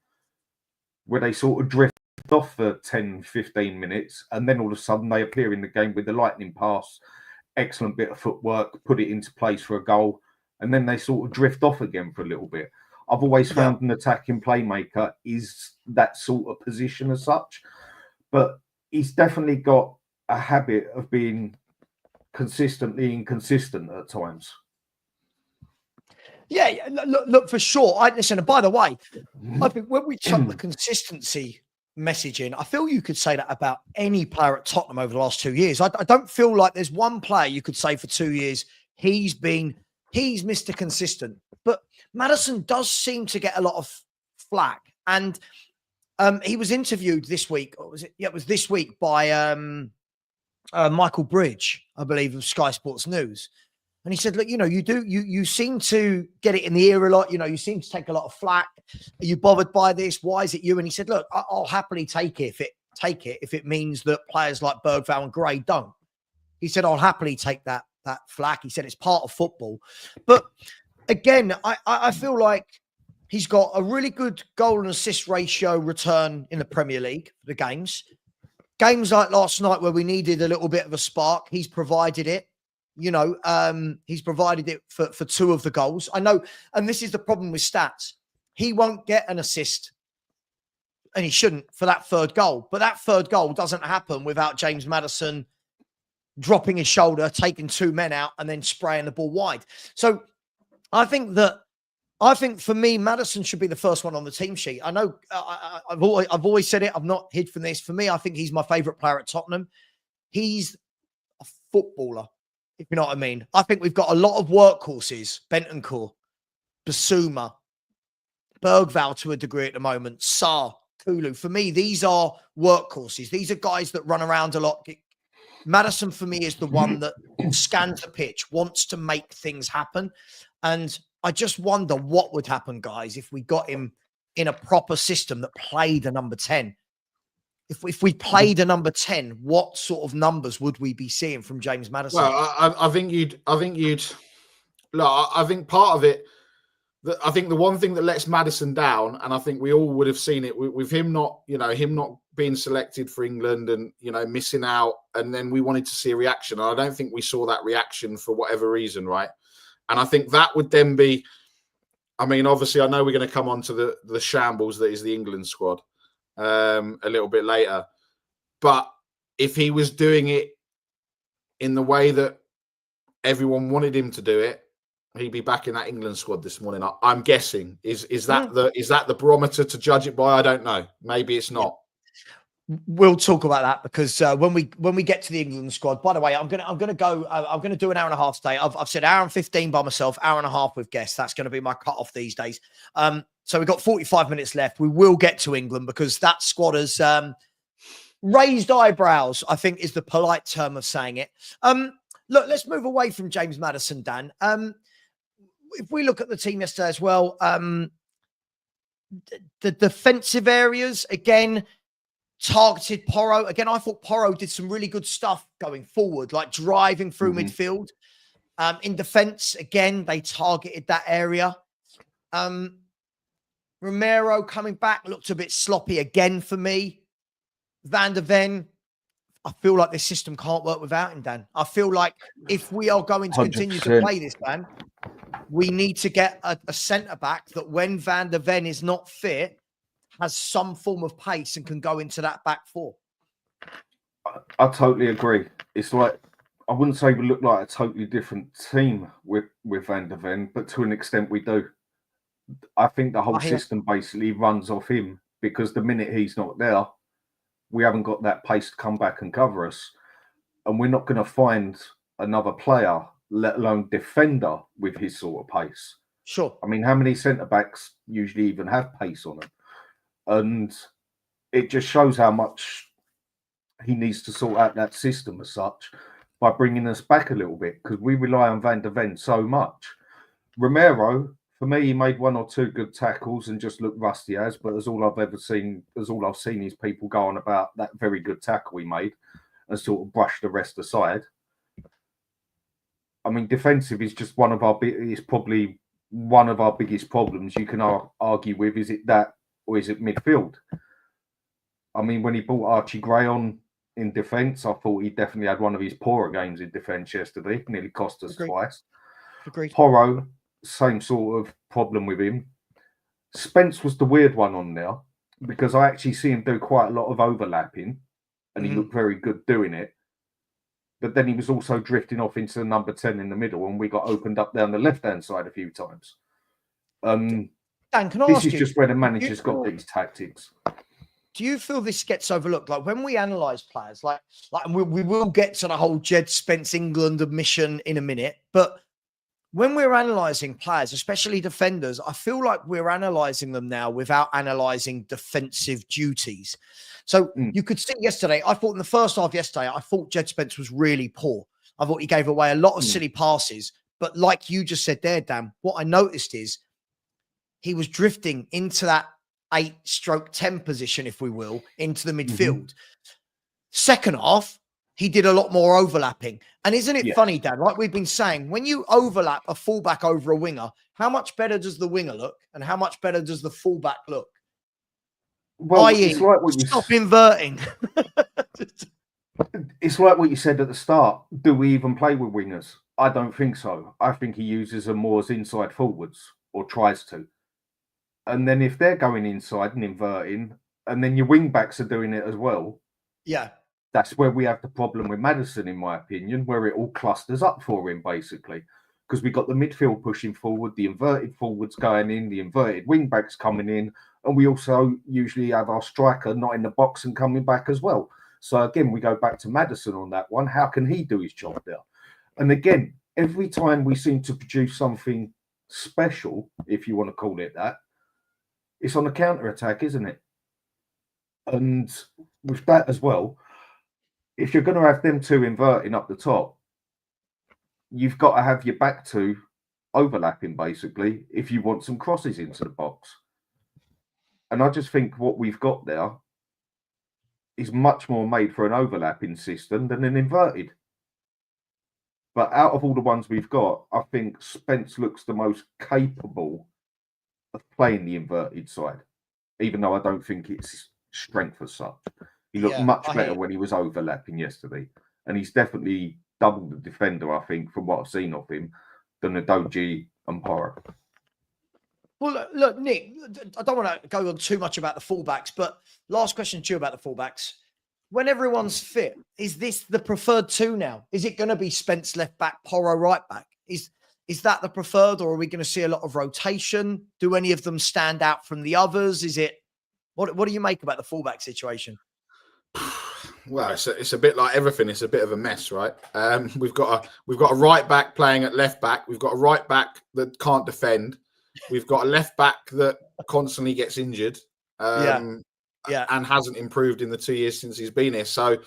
where they sort of drift off for 10, 15 minutes, and then all of a sudden they appear in the game with the lightning pass, excellent bit of footwork, put it into place for a goal, and then they sort of drift off again for a little bit. I've always found an attacking playmaker is that sort of position as such, but he's definitely got a habit of being consistently inconsistent at times. Yeah, look for sure. Listen, and by the way, I think when we chuck the consistency message in, I feel you could say that about any player at Tottenham over the last 2 years. I don't feel like there's one player you could say for 2 years he's Mr. Consistent. But Maddison does seem to get a lot of flack. And He was interviewed this week. Or was it? Yeah, it was this week by Michael Bridge, I believe, of Sky Sports News. And he said, look, you seem to get it in the ear a lot. You seem to take a lot of flack. Are you bothered by this? Why is it you? And he said, look, I'll happily take it if it means that players like Bergvall and Gray don't. He said, I'll happily take that flack. He said, it's part of football. But again, I feel like he's got a really good goal and assist ratio return in the Premier League, the games. Games like last night where we needed a little bit of a spark, he's provided it. He's provided it for 2 of the goals. I know, and this is the problem with stats. He won't get an assist, and he shouldn't, for that 3rd goal. But that 3rd goal doesn't happen without James Maddison dropping his shoulder, taking 2 men out, and then spraying the ball wide. So I think for me, Maddison should be the first one on the team sheet. I know I've always said it. I've not hid from this. For me, I think he's my favourite player at Tottenham. He's a footballer, if you know what I mean. I think we've got a lot of workhorses. Bentancur, Basuma, Bergvall to a degree at the moment, Sarr, Kulu. For me, these are workhorses. These are guys that run around a lot. Maddison, for me, is the one that scans the pitch, wants to make things happen. And I just wonder what would happen, guys, if we got him in a proper system that played a number 10. If we played a number 10, what sort of numbers would we be seeing from James Maddison? Well, I think part of it, I think the one thing that lets Maddison down, and I think we all would have seen it with him not being selected for England and, missing out. And then we wanted to see a reaction. And I don't think we saw that reaction for whatever reason, right? And I think that would then be, obviously I know we're going to come on to the shambles that is the England squad a little bit later. But if he was doing it in the way that everyone wanted him to do it, he'd be back in that England squad this morning. I'm guessing. Is that the barometer to judge it by? I don't know. Maybe it's not. We'll talk about that because when we get to the England squad. By the way, I'm gonna do an hour and a half today. I've said hour and 15 by myself, hour and a half with guests. That's going to be my cutoff these days. So we've got 45 minutes left. We will get to England because that squad has raised eyebrows, I think is the polite term of saying it. Look, let's move away from James Maddison, Dan. If we look at the team yesterday as well, the defensive areas, again, targeted Porro. Again, I thought Porro did some really good stuff going forward, like driving through midfield. In defense, again, they targeted that area. Romero coming back looked a bit sloppy again for me. Van der Ven, I feel like this system can't work without him, Dan. I feel like if we are going to continue 100%. To play this, Dan, we need to get a centre-back that when Van der Ven is not fit, has some form of pace and can go into that back 4. I totally agree. It's like, I wouldn't say we look like a totally different team with Van der Ven, but to an extent we do. I think the whole system basically runs off him because the minute he's not there, we haven't got that pace to come back and cover us. And we're not going to find another player, let alone defender, with his sort of pace. Sure. I mean, how many centre-backs usually even have pace on them? And it just shows how much he needs to sort out that system as such by bringing us back a little bit because we rely on Van der Ven so much. Romero, for me, he made 1 or 2 good tackles and just looked rusty as, but all I've seen is people go on about that very good tackle he made and sort of brush the rest aside. I mean, defensive is just probably one of our biggest problems you can argue with. Is it that or is it midfield? I mean, when he brought Archie Gray on in defence, I thought he definitely had one of his poorer games in defence yesterday. Nearly cost us twice. Agreed. Porro, same sort of problem with him. Spence was the weird one on there because I actually see him do quite a lot of overlapping and he looked very good doing it. But then he was also drifting off into the number 10 in the middle and we got opened up down the left-hand side a few times. Dan, can I ask you? This is just where the manager's got these tactics. Do you feel this gets overlooked? Like when we analyse players, like we will get to the whole Jed Spence England admission in a minute, but when we're analysing players, especially defenders, I feel like we're analysing them now without analysing defensive duties. So you could see yesterday, I thought in the first half yesterday, I thought Jed Spence was really poor. I thought he gave away a lot of silly passes. But like you just said there, Dan, what I noticed is he was drifting into that 8/10 position, if we will, into the midfield. Second half, he did a lot more overlapping. And isn't it funny, Dan, like we've been saying, when you overlap a fullback over a winger, how much better does the winger look and how much better does the fullback look? Well, i.e. it's like what stop inverting. It's like what you said at the start. Do we even play with wingers? I don't think so. I think he uses them more as inside forwards, or tries to. And then if they're going inside and inverting, and then your wing backs are doing it as well, that's where we have the problem with Maddison, in my opinion, where it all clusters up for him, basically. Because we got the midfield pushing forward, the inverted forwards going in, the inverted wing backs coming in, and we also usually have our striker not in the box and coming back as well. So again, we go back to Maddison on that one. How can he do his job there? And again, every time we seem to produce something special, if you want to call it that, it's on a counter-attack, isn't it? And with that as well, if you're going to have them two inverting up the top, you've got to have your back two overlapping, basically, if you want some crosses into the box. And I just think what we've got there is much more made for an overlapping system than an inverted. But out of all the ones we've got, I think Spence looks the most capable of playing the inverted side, even though I don't think it's strength as such. He looked much better when he was overlapping yesterday. And he's definitely double the defender, I think, from what I've seen of him, than Adoji and Porro. Well, look, Nick, I don't want to go on too much about the fullbacks, but last question to you about the fullbacks. When everyone's fit, is this the preferred two now? Is it going to be Spence left back, Porro right back? Is that the preferred, or are we going to see a lot of rotation? Do any of them stand out from the others? Is it what do you make about the fullback situation? Well, it's a bit like everything. It's a bit of a mess, right? We've got a right back playing at left back. We've got a right back that can't defend. We've got a left back that constantly gets injured. And hasn't improved in the 2 years since he's been here. So,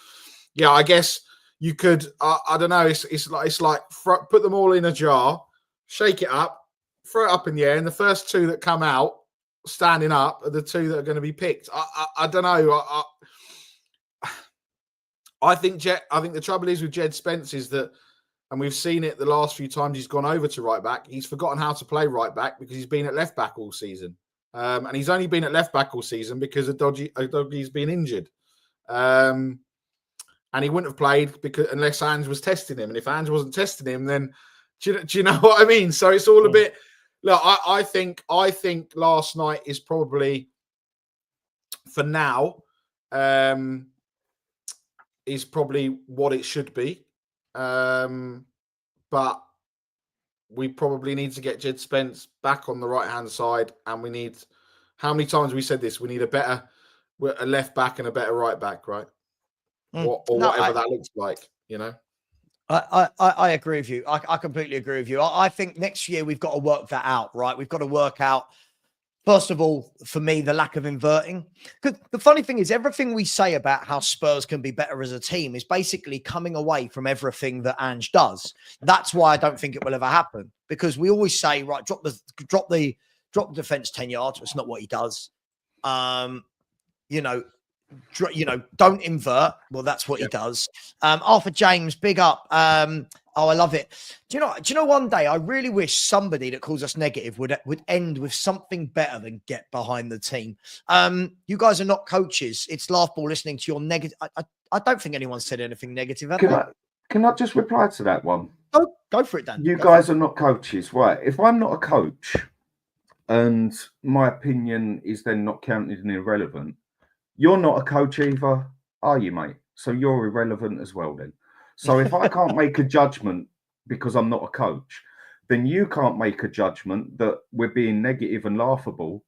yeah, I guess you could. I don't know. It's like put them all in a jar, shake it up, throw it up in the air, and the first two that come out standing up are the two that are going to be picked. I don't know. I think the trouble is with Jed Spence is that, and we've seen it the last few times he's gone over to right back, he's forgotten how to play right back because he's been at left back all season. And he's only been at left back all season because Adoji's been injured. And he wouldn't have played unless Ange was testing him. And if Ange wasn't testing him, then do you know what I mean? So it's all a bit. Look, I think last night is probably, for now, is probably what it should be. But we probably need to get Jed Spence back on the right-hand side, and we need, how many times we said this? We need a left back and a better right back, right? Whatever that looks like, you know? I agree with you. I completely agree with you. I think next year we've got to work that out, right? We've got to work out, first of all, for me, the lack of inverting. Because the funny thing is, everything we say about how Spurs can be better as a team is basically coming away from everything that Ange does. That's why I don't think it will ever happen. Because we always say, right, drop the defense 10 yards. It's not what he does. Don't invert. Well, that's what he does. Arthur James, big up. I love it. Do you know, one day I really wish somebody that calls us negative would end with something better than get behind the team. You guys are not coaches. It's laughable listening to your negative. I don't think anyone said anything negative. Can I just reply to that one? Go for it, Dan. You guys are not coaches, right? If I'm not a coach and my opinion is then not counted and irrelevant, you're not a coach either, are you, mate? So you're irrelevant as well then. So if I can't make a judgment because I'm not a coach, then you can't make a judgment that we're being negative and laughable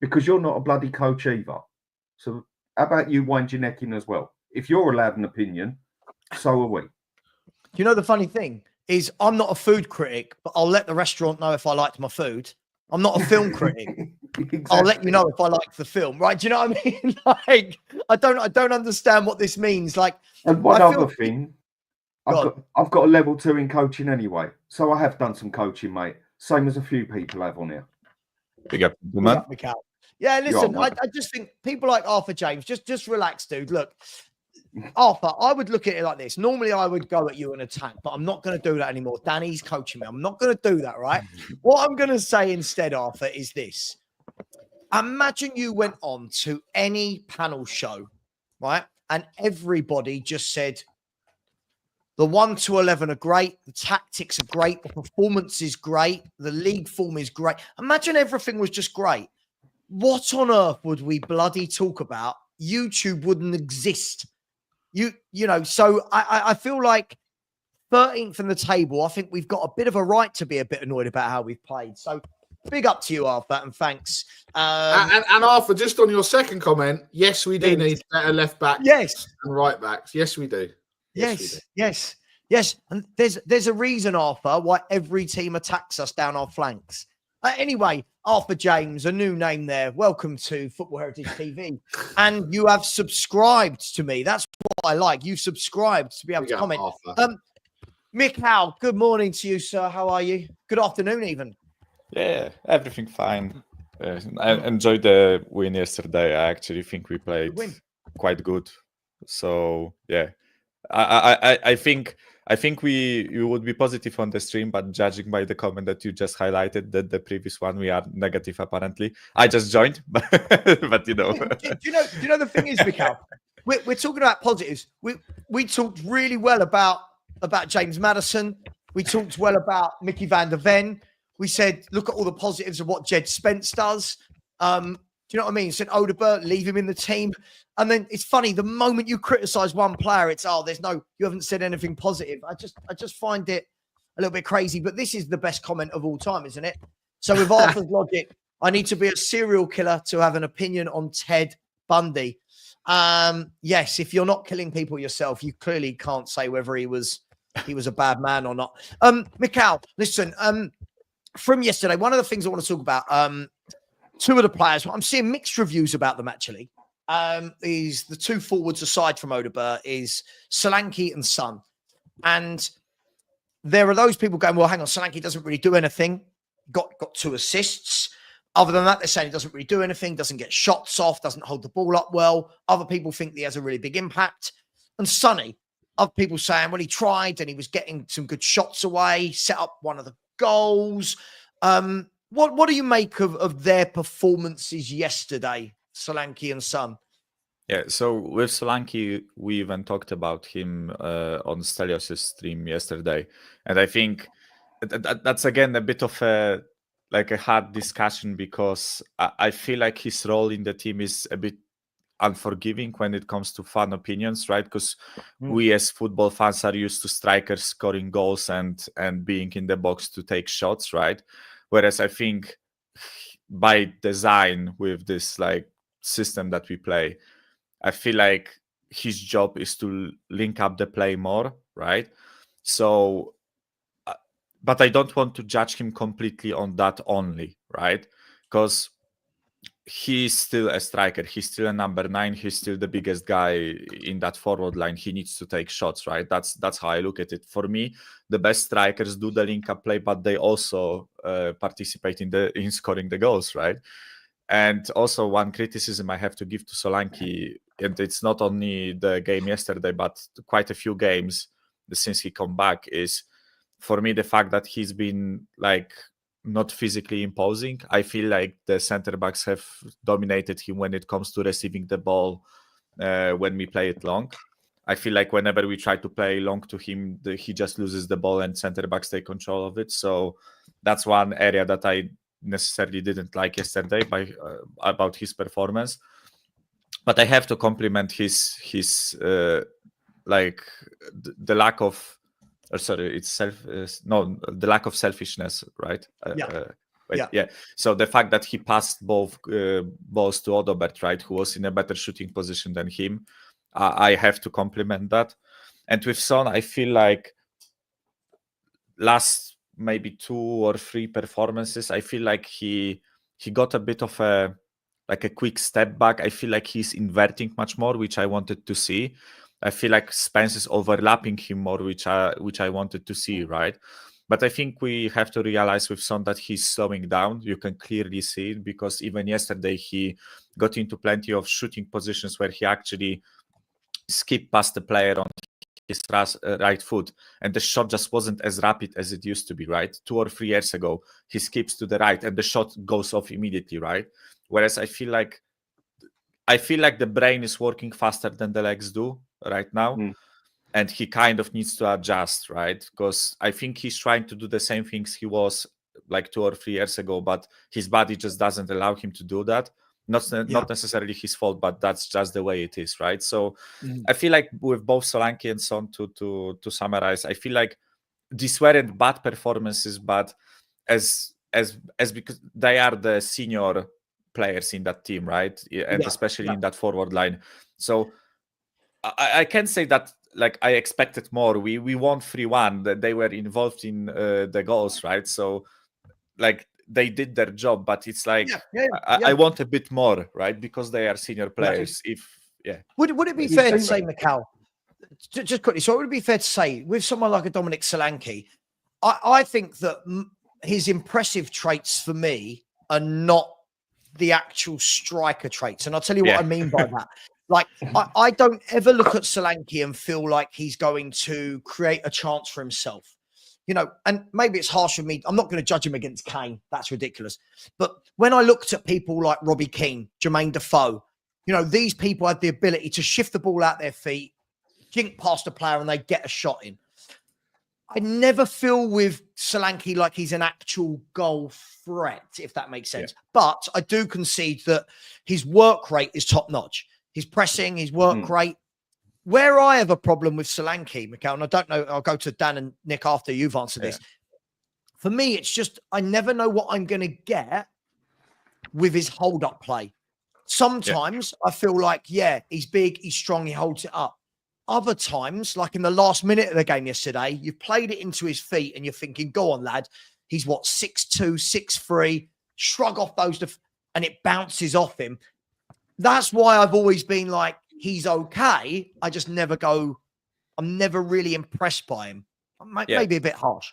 because you're not a bloody coach either. So how about you wind your neck in as well? If you're allowed an opinion, so are we. You know the funny thing? is I'm not a food critic, but I'll let the restaurant know if I liked my food. I'm not a film critic. Exactly. I'll let you know if I like the film, right? Do you know what I mean? Like, I don't understand what this means. Like, and one other thing, I've got a level 2 in coaching anyway, so I have done some coaching, mate. Same as a few people have on here. Big up, man. Yeah, listen, I just think people like Arthur James, just relax, dude. Look, Arthur, I would look at it like this. Normally, I would go at you and attack, but I'm not going to do that anymore. Danny's coaching me. I'm not going to do that, right? What I'm going to say instead, Arthur, is this. Imagine you went on to any panel show, right? And everybody just said, the 1 to 11 are great. The tactics are great. The performance is great. The league form is great. Imagine everything was just great. What on earth would we bloody talk about? YouTube wouldn't exist. You know, so I feel like 13th in the table, I think we've got a bit of a right to be a bit annoyed about how we've played. So big up to you, Arthur, and thanks. And Arthur, just on your second comment, yes, we do need better left back, yes, and right backs. Yes, we do. Yes. And there's a reason, Arthur, why every team attacks us down our flanks. Anyway, Arthur James, a new name there. Welcome to Football Heritage TV. And you have subscribed to me. That's what I like. You've subscribed to be able to comment. Mikhail, good morning to you, sir. How are you? Good afternoon, even. Yeah, everything fine. I enjoyed the win yesterday. I actually think we played quite good. So, yeah. I think you would be positive on the stream, but judging by the comment that you just highlighted, that the previous one we are negative apparently. I just joined, but you know. Do you know the thing is, Mikhail, we're talking about positives. We talked really well about James Maddison. We talked well about Mickey van der Ven. We said, look at all the positives of what Jed Spence does. Do you know what I mean? Said Odobert, leave him in the team. And then it's funny, the moment you criticize one player, it's, you haven't said anything positive. I just find it a little bit crazy, but this is the best comment of all time, isn't it? So with Arthur's logic, I need to be a serial killer to have an opinion on Ted Bundy. Yes, if you're not killing people yourself, you clearly can't say whether he was a bad man or not. Mikhail, listen, from yesterday, one of the things I want to talk about, two of the players, I'm seeing mixed reviews about them actually. Is the two forwards aside from Odobert is Solanke and Son. And there are those people going, well, hang on, Solanke doesn't really do anything. Got 2 assists. Other than that, they're saying he doesn't really do anything, doesn't get shots off, doesn't hold the ball up well. Other people think he has a really big impact. And Sonny, other people saying, well, he tried and he was getting some good shots away, set up one of the goals. What do you make of their performances yesterday, Solanke and Son? Yeah, so with Solanke, we even talked about him on Stelios' stream yesterday. And I think that's, again, a bit of a hard discussion because I feel like his role in the team is a bit unforgiving when it comes to fan opinions, right? Because we as football fans are used to strikers scoring goals and being in the box to take shots, right? Whereas I think by design with this system that we play, I feel like his job is to link up the play more, right? So, but I don't want to judge him completely on that only, right? Because he's still a striker. He's still a number 9. He's still the biggest guy in that forward line. He needs to take shots, right? That's how I look at it. For me, the best strikers do the link-up play, but they also participate in scoring the goals, right? And also one criticism I have to give to Solanke, and it's not only the game yesterday, but quite a few games since he come back, is for me the fact that he's been not physically imposing. I feel like the center backs have dominated him when it comes to receiving the ball when we play it long. I feel like whenever we try to play long to him, he just loses the ball and center backs take control of it. So that's one area that I necessarily didn't like yesterday about his performance. But I have to compliment his the lack of the lack of selfishness, right? Yeah. So the fact that he passed both balls to Odobert, right, who was in a better shooting position than him, I have to compliment that. And with Son, I feel like last maybe 2 or 3 performances, I feel like he got a bit of a quick step back. I feel like he's inverting much more, which I wanted to see. I feel like Spence is overlapping him more, which I wanted to see, right? But I think we have to realize with Son that he's slowing down. You can clearly see it, because even yesterday he got into plenty of shooting positions where he actually skipped past the player on his right foot, and the shot just wasn't as rapid as it used to be, right? 2 or 3 years ago, he skips to the right and the shot goes off immediately, right? Whereas I feel like the brain is working faster than the legs do right now. And he kind of needs to adjust, right? Because I think he's trying to do the same things he was like 2 or 3 years ago, but his body just doesn't allow him to do that. Not necessarily his fault, but that's just the way it is, right? So I feel like with both Solanke and Son, to summarize, I feel like these weren't bad performances, but as because they are the senior players in that team, right? And especially in that forward line. So I can say that, like, I expected more. We won 3-1. That they were involved in the goals, right? So, like, they did their job, but it's like I want a bit more, right? Because they are senior players. Would it be fair to say, Mikhail, just quickly? So would it be fair to say with someone like a Dominic Solanke, I think that his impressive traits for me are not the actual striker traits, and I'll tell you what I mean by that. Like, I don't ever look at Solanke and feel like he's going to create a chance for himself. You know, and maybe it's harsh of me. I'm not going to judge him against Kane. That's ridiculous. But when I looked at people like Robbie Keane, Jermaine Defoe, you know, these people had the ability to shift the ball out their feet, jink past a player, and they get a shot in. I never feel with Solanke like he's an actual goal threat, if that makes sense. But I do concede that his work rate is top notch. His pressing, his work rate. Where I have a problem with Solanke, Mikhail, and I don't know, I'll go to Dan and Nick after you've answered this. For me, it's just I never know what I'm going to get with his hold-up play. Sometimes I feel like, he's big, he's strong, he holds it up. Other times, like in the last minute of the game yesterday, you've played it into his feet and you're thinking, go on, lad. He's 6'2", 6'3", shrug off those, and it bounces off him. That's why I've always been like, he's okay. I just never go, I'm never really impressed by him. Maybe a bit harsh.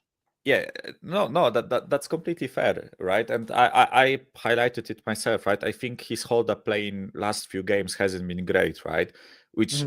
No, that's completely fair, right? And I highlighted it myself, right? I think his hold-up play in last few games hasn't been great, right? Which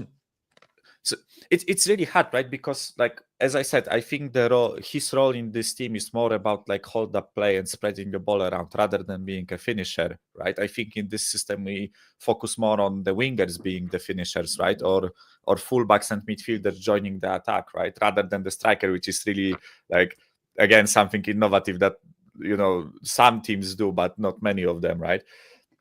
so it's really hard, right? Because, like, as I said, I think his role in this team is more about like hold-up play and spreading the ball around rather than being a finisher, right? I think in this system we focus more on the wingers being the finishers, right? Or fullbacks and midfielders joining the attack, right? Rather than the striker, which is really, like, again, something innovative that, you know, some teams do, but not many of them, right?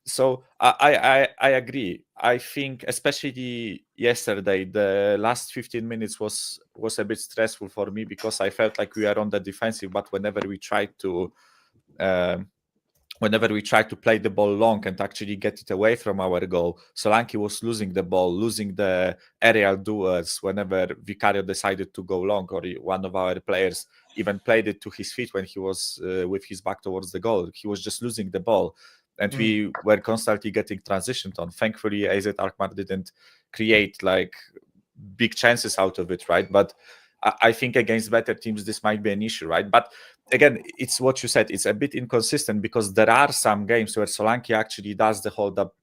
So I agree. I think especially yesterday, the last 15 minutes was a bit stressful for me because I felt like we are on the defensive, but whenever we tried to play the ball long and actually get it away from our goal, Solanke was losing the ball, losing the aerial duels. Whenever Vicario decided to go long, or one of our players even played it to his feet when he was with his back towards the goal, he was just losing the ball. And we were constantly getting transitioned on. Thankfully, AZ Alkmaar didn't create like big chances out of it, right? But I think against better teams, this might be an issue, right? But again, it's what you said. It's a bit inconsistent because there are some games where Solanke actually does the hold-up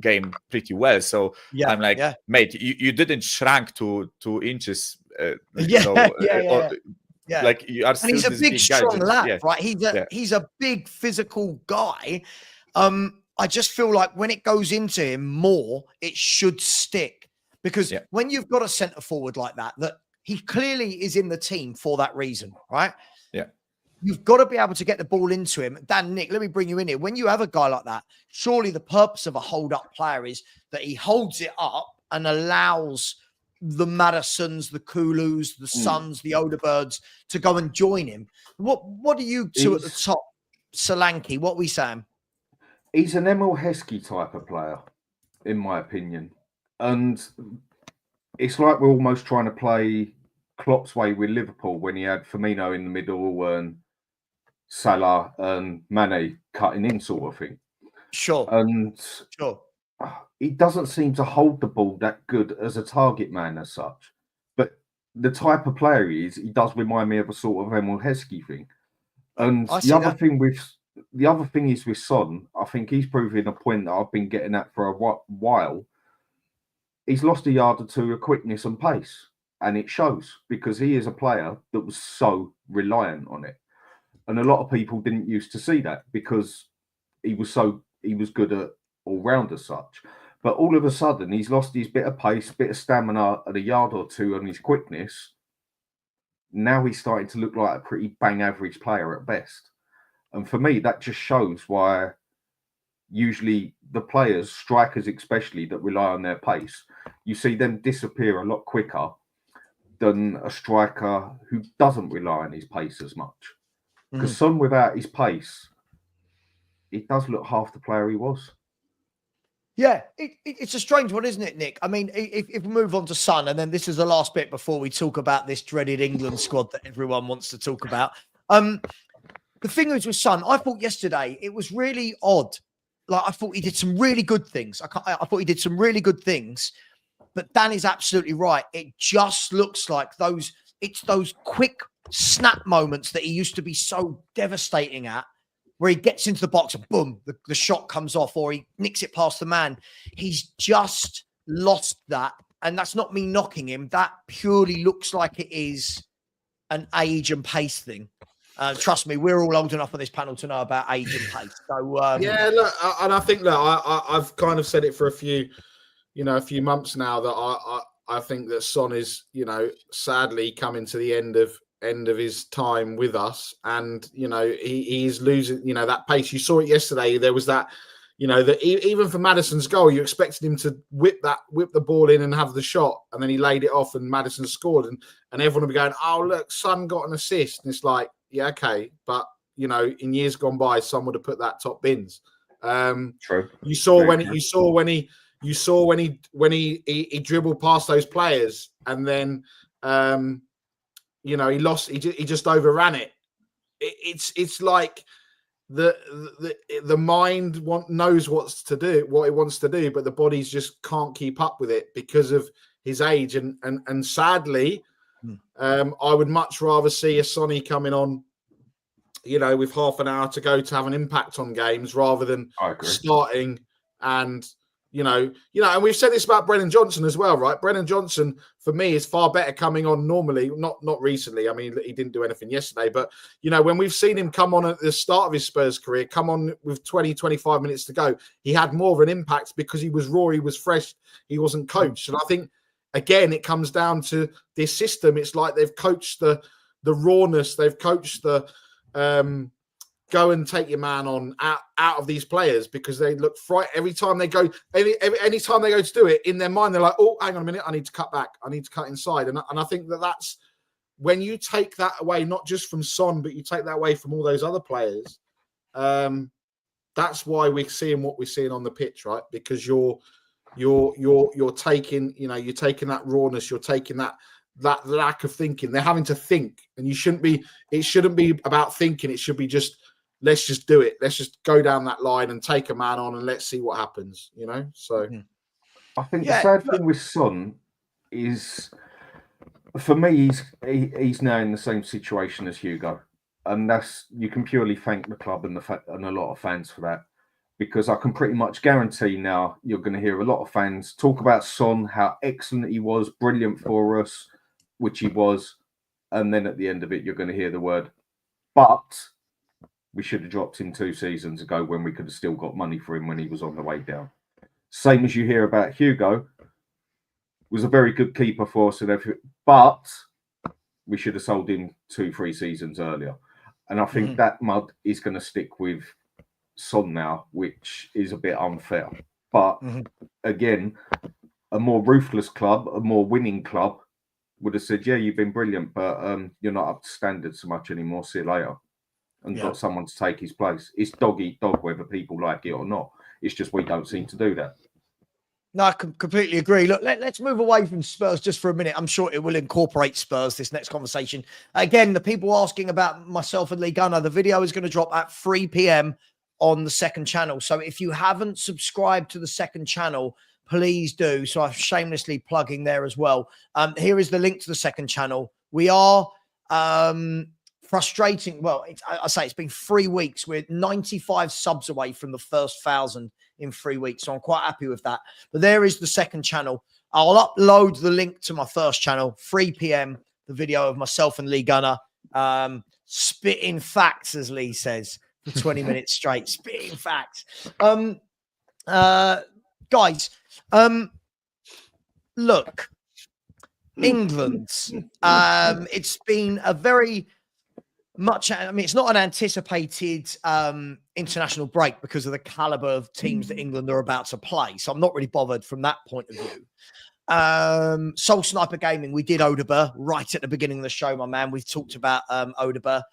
game pretty well. So I'm like, mate, you didn't shrink to 2 inches. Like, you are still, and he's a this big strong guy, lad, right? He's a big physical guy. I just feel like when it goes into him more, it should stick, because when you've got a centre forward like that he clearly is in the team for that reason, right? You've got to be able to get the ball into him. Dan, Nick, let me bring you in here. When you have a guy like that, surely the purpose of a hold-up player is that he holds it up and allows the Maddisons, the Coglous, the Sons, the Odoberts to go and join him. What do you two at the top, Solanke? What are we saying? He's an Emil Heskey type of player, in my opinion. And it's like we're almost trying to play Klopp's way with Liverpool when he had Firmino in the middle and Salah and Mane cutting in, sort of thing. Sure. And he doesn't seem to hold the ball that good as a target man as such. But the type of player he is, he does remind me of a sort of Emil Heskey thing. And the other thing is with Son, I think he's proving a point that I've been getting at for a while. He's lost a yard or two of quickness and pace, and it shows because he is a player that was so reliant on it. And a lot of people didn't used to see that because he was good at all round as such. But all of a sudden, he's lost his bit of pace, bit of stamina, and a yard or two on his quickness. Now he's starting to look like a pretty bang average player at best. And for me, that just shows why usually the players, strikers especially, that rely on their pace, you see them disappear a lot quicker than a striker who doesn't rely on his pace as much. Because Son, without his pace, he does look half the player he was. Yeah, it's a strange one, isn't it, Nick? I mean, if we move on to Son, and then this is the last bit before we talk about this dreaded England squad that everyone wants to talk about. The thing is with Son, I thought yesterday it was really odd. Like, I thought he did some really good things. I thought he did some really good things. But Dan is absolutely right. It just looks like it's those quick snap moments that he used to be so devastating at, where he gets into the box and boom, the shot comes off, or he nicks it past the man. He's just lost that. And that's not me knocking him. That purely looks like it is an age and pace thing. Trust me, we're all old enough on this panel to know about age and pace. So yeah, look, and I think that I've kind of said it for a few months now that I think that Son is, sadly coming to the end of his time with us, and he's losing that pace. You saw it yesterday. There was that that even for Maddison's goal, you expected him to whip the ball in and have the shot, and then he laid it off and Maddison scored, and everyone will be going, oh look, Son got an assist, and it's like, yeah, okay, but in years gone by, Son would have put that top bins. True. You saw when he dribbled past those players, and then he lost. He just overran it. It's like the mind knows what it wants to do, but the bodies just can't keep up with it because of his age. And sadly, I would much rather see a Sonny coming on, with half an hour to go to have an impact on games rather than starting and. And we've said this about Brennan Johnson as well, right? Brennan Johnson, for me, is far better coming on normally, not recently. I mean, he didn't do anything yesterday, but, when we've seen him come on at the start of his Spurs career, come on with 20, 25 minutes to go, he had more of an impact because he was raw, he was fresh, he wasn't coached. And I think, again, it comes down to this system. It's like they've coached the rawness, they've coached the go and take your man on out of these players because they look fright every time they go. Any time they go to do it, in their mind they're like, "Oh, hang on a minute, I need to cut back. I need to cut inside." And I think that's when you take that away, not just from Son, but you take that away from all those other players. That's why we're seeing what we're seeing on the pitch, right? Because you're taking, you're taking that rawness, you're taking that lack of thinking. They're having to think, and it shouldn't be about thinking. It should be just, let's just do it. Let's just go down that line and take a man on and let's see what happens, So I think the sad thing with Son is, for me, he's now in the same situation as Hugo. And you can purely thank the club and a lot of fans for that. Because I can pretty much guarantee now you're going to hear a lot of fans talk about Son, how excellent he was, brilliant for us, which he was. And then at the end of it, you're going to hear the word, but we should have dropped him 2 seasons ago when we could have still got money for him when he was on the way down. Same as you hear about Hugo, was a very good keeper for us and everything, but we should have sold him 2-3 seasons earlier. And I think that mud is going to stick with Son now, which is a bit unfair. But again, a more ruthless club, a more winning club would have said, yeah, you've been brilliant, but you're not up to standard so much anymore. See you later. And got someone to take his place. It's dog eat dog, whether people like it or not. It's just we don't seem to do that. No, I completely agree. Look, let's move away from Spurs just for a minute. I'm sure it will incorporate Spurs, this next conversation. Again, the people asking about myself and Lee Gunner, the video is going to drop at 3 p.m. on the second channel. So if you haven't subscribed to the second channel, please do. So I'm shamelessly plugging there as well. Here is the link to the second channel. We are frustrating. Well, I say it's been 3 weeks. We're 95 subs away from the first 1,000 in 3 weeks. So I'm quite happy with that. But there is the second channel. I'll upload the link to my first channel, 3 p.m., the video of myself and Lee Gunner spitting facts, as Lee says, for 20 minutes straight. Spitting facts. Guys, look, England, it's been a very much, I mean, it's not an anticipated international break because of the caliber of teams that England are about to play. So I'm not really bothered from that point of view. Soul Sniper Gaming, we did Odobert right at the beginning of the show, my man. We've talked about Odobert.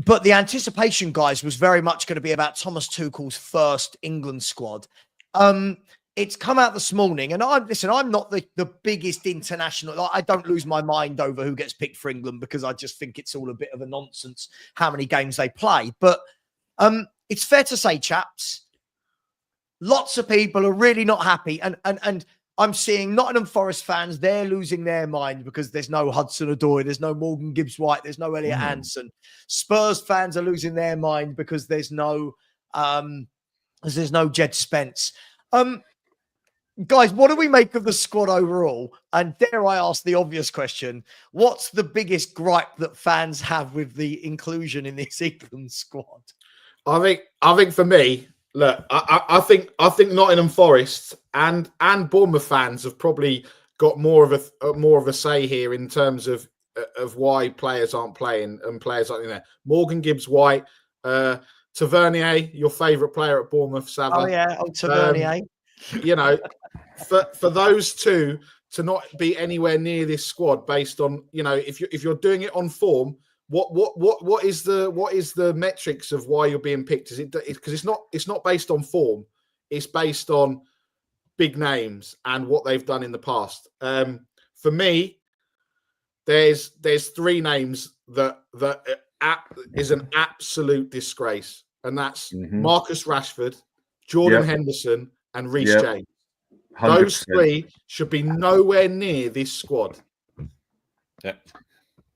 But the anticipation, guys, was very much going to be about Thomas Tuchel's first England squad. It's come out this morning, and I'm not the biggest international. I don't lose my mind over who gets picked for England because I just think it's all a bit of a nonsense how many games they play. But it's fair to say, chaps, lots of people are really not happy, and I'm seeing Nottingham Forest fans, they're losing their mind because there's no Hudson-Odoi, there's no Morgan Gibbs-White, there's no Elliot Anderson. Spurs fans are losing their mind because there's no Jed Spence. Guys, what do we make of the squad overall? And dare I ask the obvious question, what's the biggest gripe that fans have with the inclusion in this England squad? I think for me, look, I think Nottingham Forest and Bournemouth fans have probably got more of a say here in terms of why players aren't playing and players aren't in there. Morgan Gibbs-White, Tavernier, your favourite player at Bournemouth, Savva. Oh yeah, Tavernier. You know, for those two to not be anywhere near this squad based on, you know, if you're doing it on form, what is the metrics of why you're being picked? Is it because it's not based on form, it's based on big names and what they've done in the past. For me, there's 3 names that is an absolute disgrace, and that's Marcus Rashford, Jordan Henderson, and Reece James. 100%. Those 3 should be nowhere near this squad. Yeah.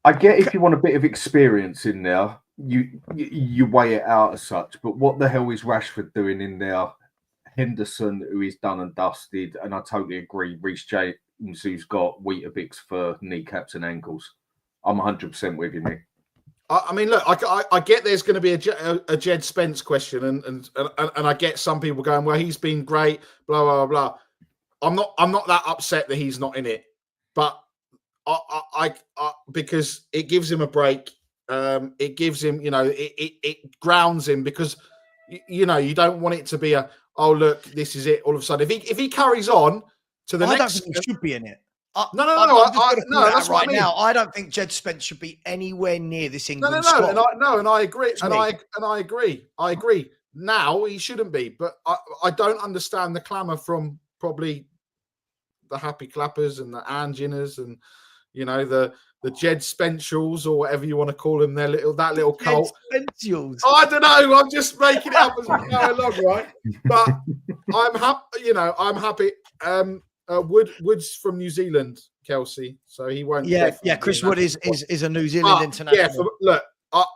I get if you want a bit of experience in there, you weigh it out as such. But what the hell is Rashford doing in there? Henderson, who is done and dusted, and I totally agree. Reece James, who's got Weetabix for kneecaps and ankles. I'm 100% with you, mate. I mean, look, I get there's going to be a Jed Spence question, and I get some people going, well, he's been great, blah blah blah. I'm not that upset that he's not in it, but I because it gives him a break. It gives him, you know, it grounds him because you know you don't want it to be a look, this is it all of a sudden. If he carries on to the next, I don't think he should be in it. No. That's right now. I don't think Jed Spence should be anywhere near this England squad. And I agree. I agree. Now he shouldn't be, but I don't understand the clamour from probably the happy clappers and the Anginas and you know the Jed Spencials or whatever you want to call them. That little cult. Spencials. I don't know. I'm just making it up as we go along, right? But I'm happy. You know, I'm happy. Wood's from New Zealand, Kelsey, so he won't. Yeah. Chris Wood is a New Zealand international. Yeah, look,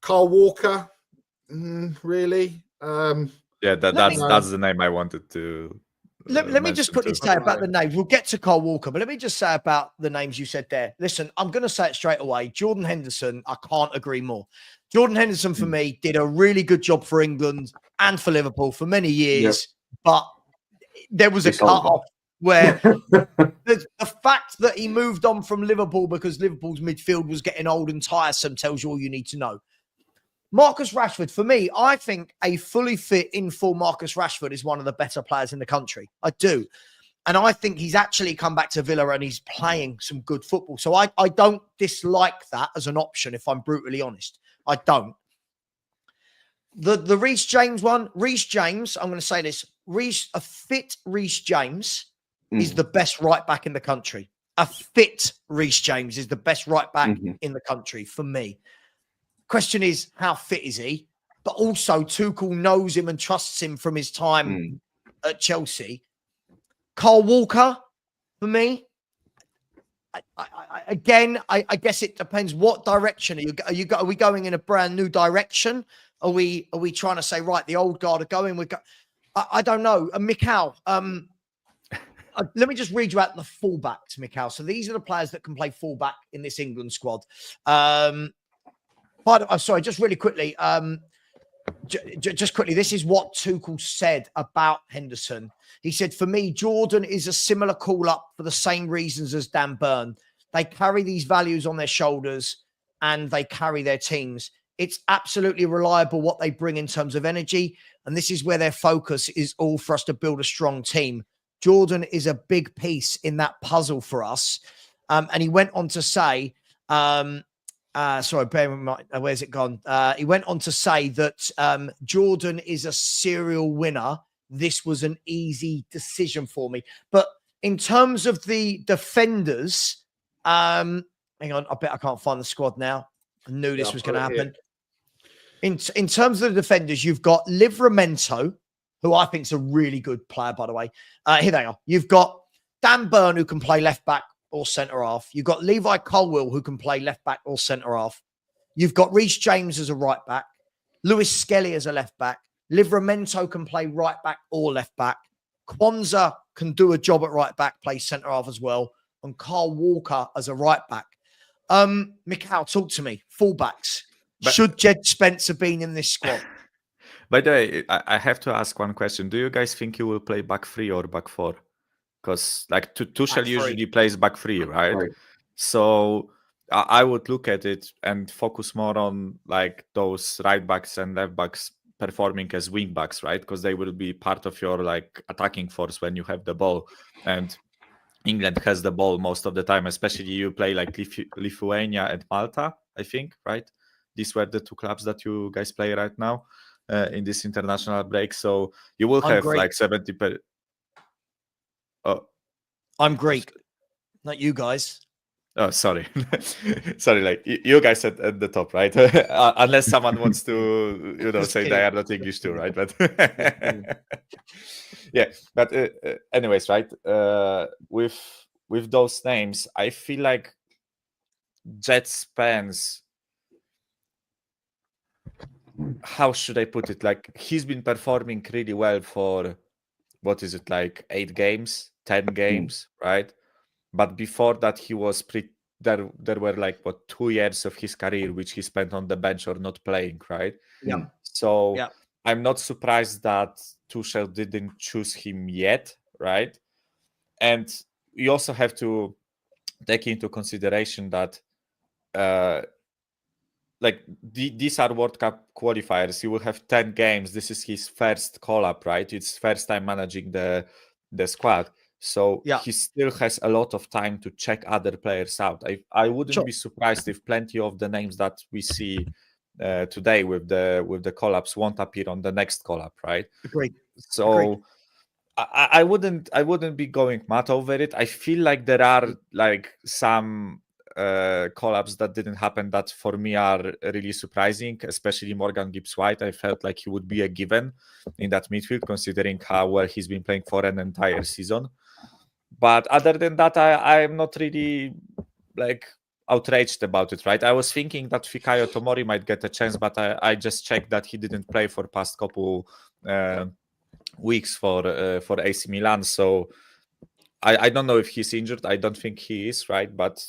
Carl Walker, really. Yeah, that's the name I wanted to. Let me just quickly say about the names. We'll get to Carl Walker, but let me just say about the names you said there. Listen, I'm going to say it straight away. Jordan Henderson, I can't agree more. Jordan Henderson, for me, did a really good job for England and for Liverpool for many years, but there was a cut-off where the fact that he moved on from Liverpool because Liverpool's midfield was getting old and tiresome tells you all you need to know. Marcus Rashford, for me, I think a fully fit, in-full Marcus Rashford is one of the better players in the country. I do. And I think he's actually come back to Villa and he's playing some good football. So I don't dislike that as an option, if I'm brutally honest. I don't. The Reece James one, Reece James, I'm going to say this, a fit Reece James is the best right back in the country. A fit Reece James is the best right back in the country for me. Question is, how fit is he? But also, Tuchel knows him and trusts him from his time at Chelsea. Kyle Walker, for me, I guess it depends what direction are we going in a brand new direction? Are we trying to say, right, the old guard are going? I don't know. Mikal, let me just read you out the fullbacks, Mikal. So these are the players that can play fullback in this England squad. Sorry, just really quickly. Just quickly, this is what Tuchel said about Henderson. He said, for me, Jordan is a similar call-up for the same reasons as Dan Burn. They carry these values on their shoulders and they carry their teams. It's absolutely reliable what they bring in terms of energy. And this is where their focus is all for us to build a strong team. Jordan is a big piece in that puzzle for us. And he went on to say, sorry, bear in mind, where's it gone? He went on to say that Jordan is a serial winner. This was an easy decision for me. But in terms of the defenders, hang on, I bet I can't find the squad now. I knew this was going to happen. In terms of the defenders, you've got Livramento, who I think is a really good player, by the way. Here they are. You've got Dan Burn, who can play left back or centre half. You've got Levi Colwill, who can play left back or centre half. You've got Reece James as a right back. Lewis Skelly as a left back. Livramento can play right back or left back. Kwanzaa can do a job at right back, play centre half as well. And Kyle Walker as a right back. Mikal, talk to me. Fullbacks. Should Jed Spence have been in this squad? By the way, I have to ask one question. Do you guys think he will play back 3 or back 4? Because like Tuchel usually plays back 3, right? So I would look at it and focus more on like those right backs and left backs performing as wing backs, right? Because they will be part of your like attacking force when you have the ball. And England has the ball most of the time, especially you play like Lithuania and Malta, I think, right? These were the 2 clubs that you guys play right now in this international break. So you will have like 70%. I'm Greek, not you guys. Oh, sorry. Sorry, like you guys at the top, right? Unless someone wants to, say they are not English too, right? But yeah, but anyways, right? With those names, I feel like Jed Spence, how should I put it? Like he's been performing really well for, what is it, like 8 games, 10 games, right? But before that, he was there were like 2 years of his career which he spent on the bench or not playing, right? Yeah. So I'm not surprised that Tuchel didn't choose him yet, right? And you also have to take into consideration that these are World Cup qualifiers. He will have 10 games. This is his first call-up, right? It's first time managing the squad. So he still has a lot of time to check other players out. I wouldn't be surprised if plenty of the names that we see today with the call-ups won't appear on the next call-up, right? Agreed. So I wouldn't be going mad over it. I feel like there are like some call-ups that didn't happen that for me are really surprising, especially Morgan Gibbs-White. I felt like he would be a given in that midfield considering how well he's been playing for an entire season. But other than that, I'm not really like outraged about it, right? I was thinking that Fikayo Tomori might get a chance, but I just checked that he didn't play for past couple weeks for AC Milan. So I don't know if he's injured. I don't think he is, right? But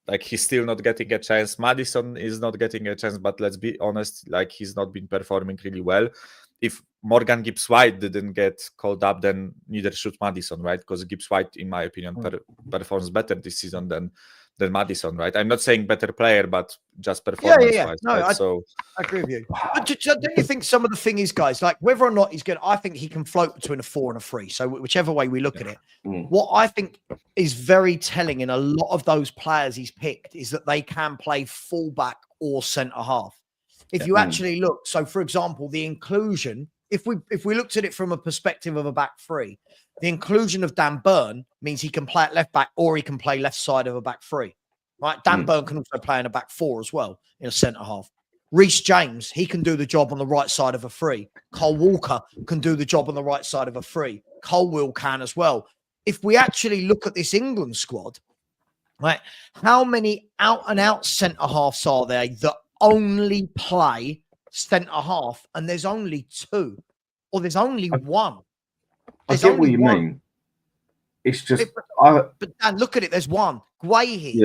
like he's still not getting a chance. Maddison is not getting a chance, but let's be honest, like he's not been performing really well. If Morgan Gibbs-White didn't get called up, then neither should Maddison, right? Because Gibbs-White, in my opinion, performs better this season than Maddison, right? I'm not saying better player, but just performance-wise. No, right? I agree with you. But don't you think some of the thing is, guys, like whether or not he's good, I think he can float between a 4 and a 3. So whichever way we look at it, what I think is very telling in a lot of those players he's picked is that they can play fullback or centre half. if you actually look, so for example, the inclusion, if we looked at it from a perspective of a back three, the inclusion of Dan Burn means he can play at left back or he can play left side of a back three, right? Dan Burn can also play in a back four as well, in a centre half. Reece James, he can do the job on the right side of a three. Cole Walker can do the job on the right side of a three. Colwill can as well. If we actually look at this England squad, right, how many out-and-out centre-halves are there that only play centre-half? And there's only two, or there's only one. I get what you mean. It's just... But Dan, look at it. There's one. Guehi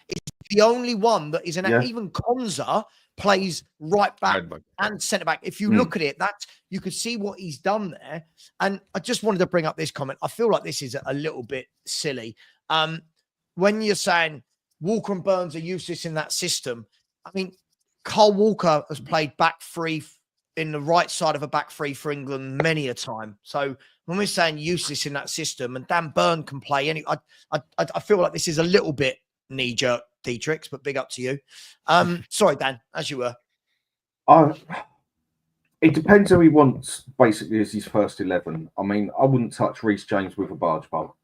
is the only one that is an... Even Konza plays right back and centre-back. If you look at it, you could see what he's done there. And I just wanted to bring up this comment. I feel like this is a little bit silly. When you're saying Walker and Burns are useless in that system, I mean, Cole Walker has played back three in the right side of a back three for England many a time. So when we're saying useless in that system, and Dan Burn can play any, I feel like this is a little bit knee-jerk, Dietrich, but big up to you. Sorry, Dan, as you were. It depends who he wants, basically, as his first 11. I mean, I wouldn't touch Reece James with a barge pole.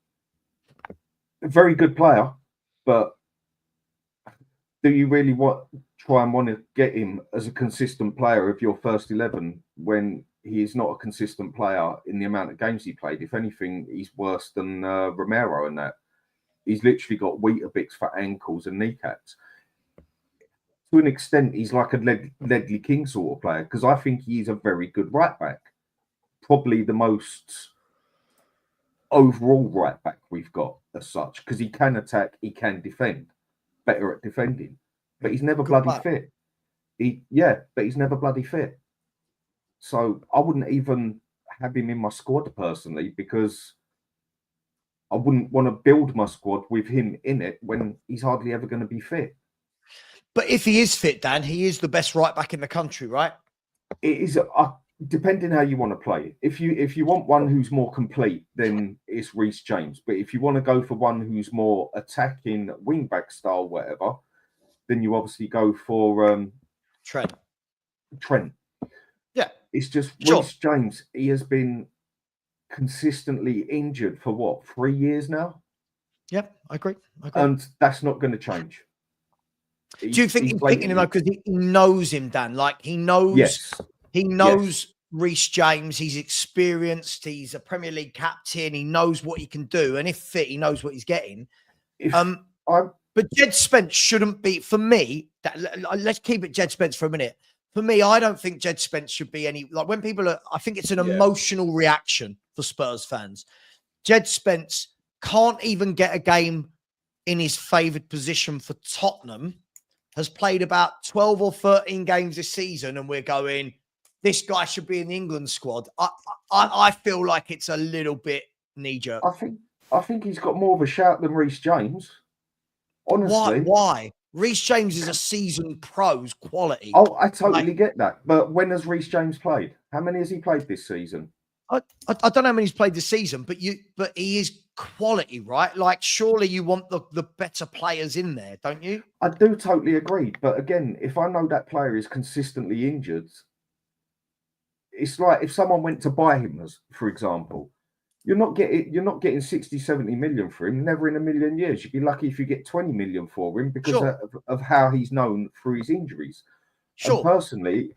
A very good player, but do you really try and want to get him as a consistent player of your first 11 when he is not a consistent player in the amount of games he played? If anything, he's worse than Romero in that. He's literally got Weetabix for ankles and kneecaps. To an extent, he's like a Ledley King sort of player, because I think he's a very good right back. Probably the most overall right back we've got as such, because he can attack, he can defend, better at defending, but he's never bloody fit. But he's never bloody fit. So I wouldn't even have him in my squad personally, because I wouldn't want to build my squad with him in it when he's hardly ever going to be fit. But if he is fit, Dan, he is the best right back in the country, right? It is, depending how you want to play. If you want one who's more complete, then it's Reece James. But if you want to go for one who's more attacking, wing-back style, whatever, then you obviously go for Trent. Yeah. It's just Reece James, he has been consistently injured for what, 3 years now? Yep, I agree. And that's not going to change. Do you think he's picking him up because he knows him, Dan? Like he knows, Reece James. He's experienced. He's a Premier League captain. He knows what he can do, and if fit, he knows what he's getting. But Jed Spence shouldn't be, for me. Let's keep it Jed Spence for a minute. For me, I don't think Jed Spence should be any, like when people are, I think it's an emotional reaction for Spurs fans. Jed Spence can't even get a game in his favoured position for Tottenham, has played about 12 or 13 games this season, and we're going, this guy should be in the England squad. I feel like it's a little bit knee-jerk. I think he's got more of a shout than Reece James. Honestly. Why? Reece James is a seasoned pro's quality. Oh, I totally get that. But when has Reece James played? How many has he played this season? I don't know how many he's played this season, but he is quality, right? Like, surely you want the better players in there, don't you? I do totally agree. But again, if I know that player is consistently injured, it's like if someone went to buy him, for example, you're not getting 60, 70 million for him, never in a million years. You'd be lucky if you get 20 million for him because of how he's known through his injuries. Sure. And personally,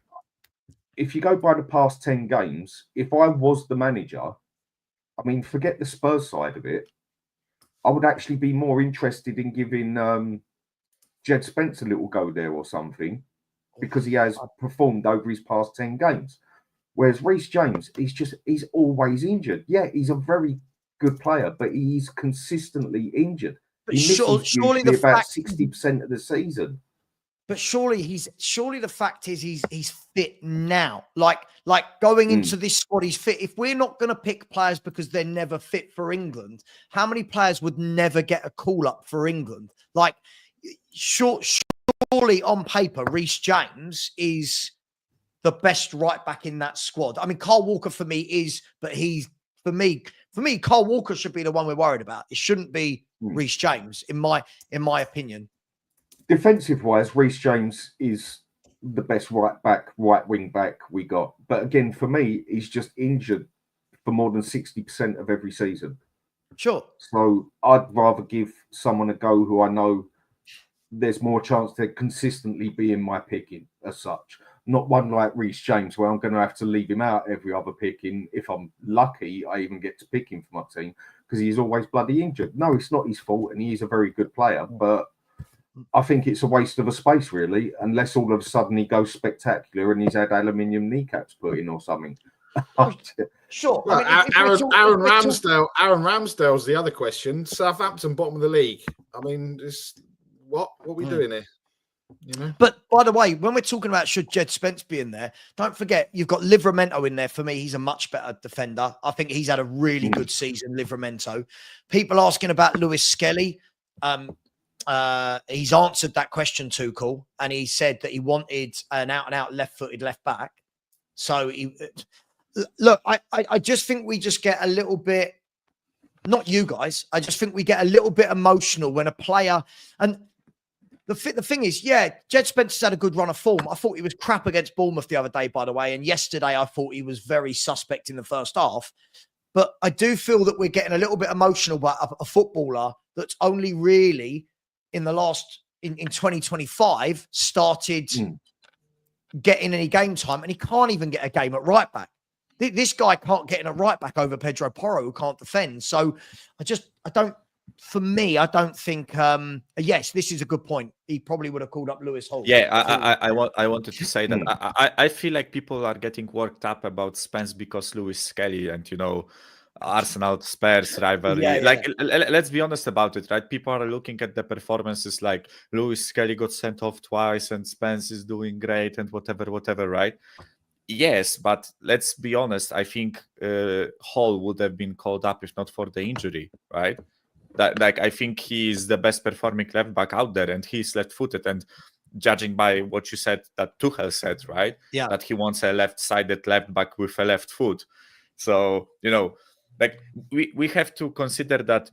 if you go by the past 10 games, if I was the manager, I mean, forget the Spurs side of it, I would actually be more interested in giving Jed Spence a little go there or something, because he has performed over his past 10 games. Whereas Reece James, he's always injured. Yeah, he's a very good player, but he's consistently injured. But surely the about 60% of the season. But surely the fact is he's fit now. Like going into this squad, he's fit. If we're not going to pick players because they're never fit for England, how many players would never get a call up for England? Like, surely on paper, Reece James is the best right back in that squad. I mean, Kyle Walker for me is, but for me, Kyle Walker should be the one we're worried about. It shouldn't be Reece James, in my opinion. Defensive wise, Reece James is the best right wing back we got. But again, for me, he's just injured for more than 60% of every season. Sure. So I'd rather give someone a go who I know there's more chance to consistently be in my picking as such. Not one like Reece James, where I'm going to have to leave him out every other picking. If I'm lucky, I even get to pick him for my team because he's always bloody injured. No, it's not his fault, and he is a very good player. But I think it's a waste of a space, really, unless all of a sudden he goes spectacular and he's had aluminium kneecaps put in or something. Sure. Well, I mean, Aaron Ramsdale's the other question. Southampton, bottom of the league. I mean, what are we doing here? You know. But by the way, when we're talking about should Jed Spence be in there, don't forget you've got Livramento in there. For me, he's a much better defender. I think he's had a really good season, Livramento. People asking about Lewis Skelly. He's answered that question, Tuchel, and he said that he wanted an out-and-out left-footed left back. So look, I just think we just get a little bit, not you guys, I just think we get a little bit emotional when a player, and the thing is, yeah, Jed Spence's had a good run of form. I thought he was crap against Bournemouth the other day, by the way, and yesterday I thought he was very suspect in the first half. But I do feel that we're getting a little bit emotional about a footballer that's only really in the last, in 2025, started getting any game time, and he can't even get a game at right back. This guy can't get in a right back over Pedro Porro, who can't defend. So I don't think, yes, this is a good point. He probably would have called up Lewis Hall. Yeah, I wanted to say that I feel like people are getting worked up about Spence because Lewis Skelly and, you know, Arsenal Spurs rivalry. Let's be honest about it, right? People are looking at the performances like Lewis Skelly got sent off twice and Spence is doing great and whatever, right? Yes, but let's be honest. I think Hall would have been called up if not for the injury, right? I think he's the best performing left back out there, and he's left-footed. And judging by what you said, that Tuchel said, right? Yeah, that he wants a left-sided left back with a left foot. So, you know, like we have to consider that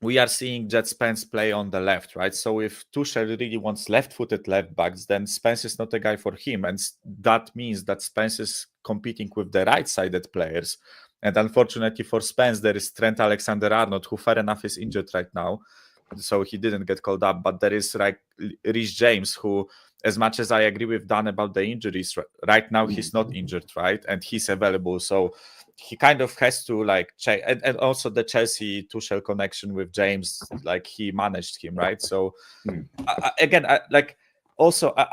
we are seeing Jed Spence play on the left, right? So if Tuchel really wants left-footed left backs, then Spence is not a guy for him, and that means that Spence is competing with the right-sided players. And unfortunately for Spence, there is Trent Alexander-Arnold, who fair enough is injured right now, so he didn't get called up. But there is like Reece James, who, as much as I agree with Dan about the injuries, right now he's not injured, right? And he's available, so he kind of has to like check. And also the Chelsea Tuchel connection with James, like he managed him, right? So I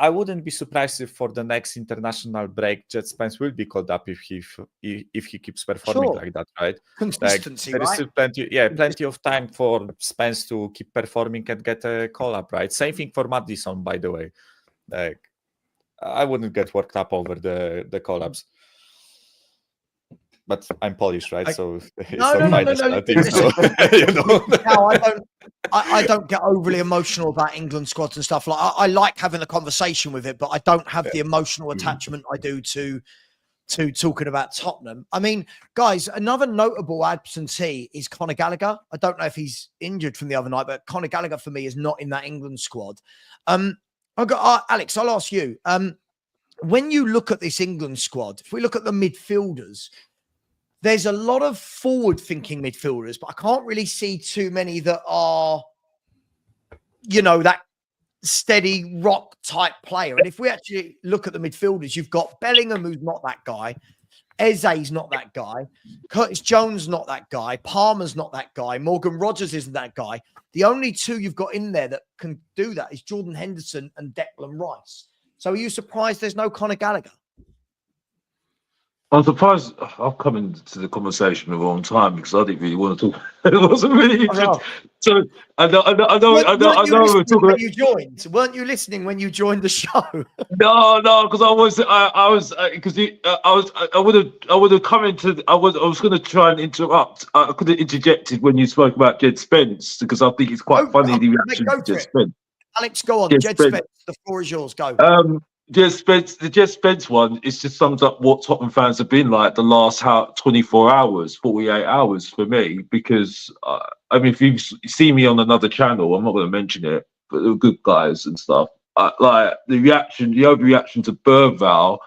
wouldn't be surprised if for the next international break, Jed Spence will be called up if he keeps performing like that, right? Consistency, there is still plenty of time for Spence to keep performing and get a call up, right? Same thing for Maddison, by the way. Like, I wouldn't get worked up over the call ups. But I'm Polish, right? So no. You know? No, I don't get overly emotional about England squads and stuff. Like I like having a conversation with it, but I don't have the emotional attachment I do to talking about Tottenham. I mean, guys, another notable absentee is Conor Gallagher. I don't know if he's injured from the other night, but Conor Gallagher for me is not in that England squad. Alex, I'll ask you. When you look at this England squad, if we look at the midfielders, there's a lot of forward-thinking midfielders, but I can't really see too many that are, you know, that steady rock-type player. And if we actually look at the midfielders, you've got Bellingham, who's not that guy. Eze's not that guy. Curtis Jones not that guy. Palmer's not that guy. Morgan Rogers isn't that guy. The only two you've got in there that can do that is Jordan Henderson and Declan Rice. So are you surprised there's no Conor Gallagher? I'm surprised I've come into the conversation at the wrong time because I didn't really want to talk. It wasn't really interesting. So I know. We're talking when you joined. Weren't you listening when you joined the show? No, because I would have come into. I was going to try and interrupt. I could have interjected when you spoke about Jed Spence because I think it's quite funny the reaction to Jed Spence. Alex, go on. Jed Spence, the floor is yours. Go. The Jed Spence one, it just sums up what Tottenham fans have been like the last 24 hours, 48 hours for me. Because I mean, if you see me on another channel, I'm not going to mention it, but they're good guys and stuff. like the overreaction to Bergvall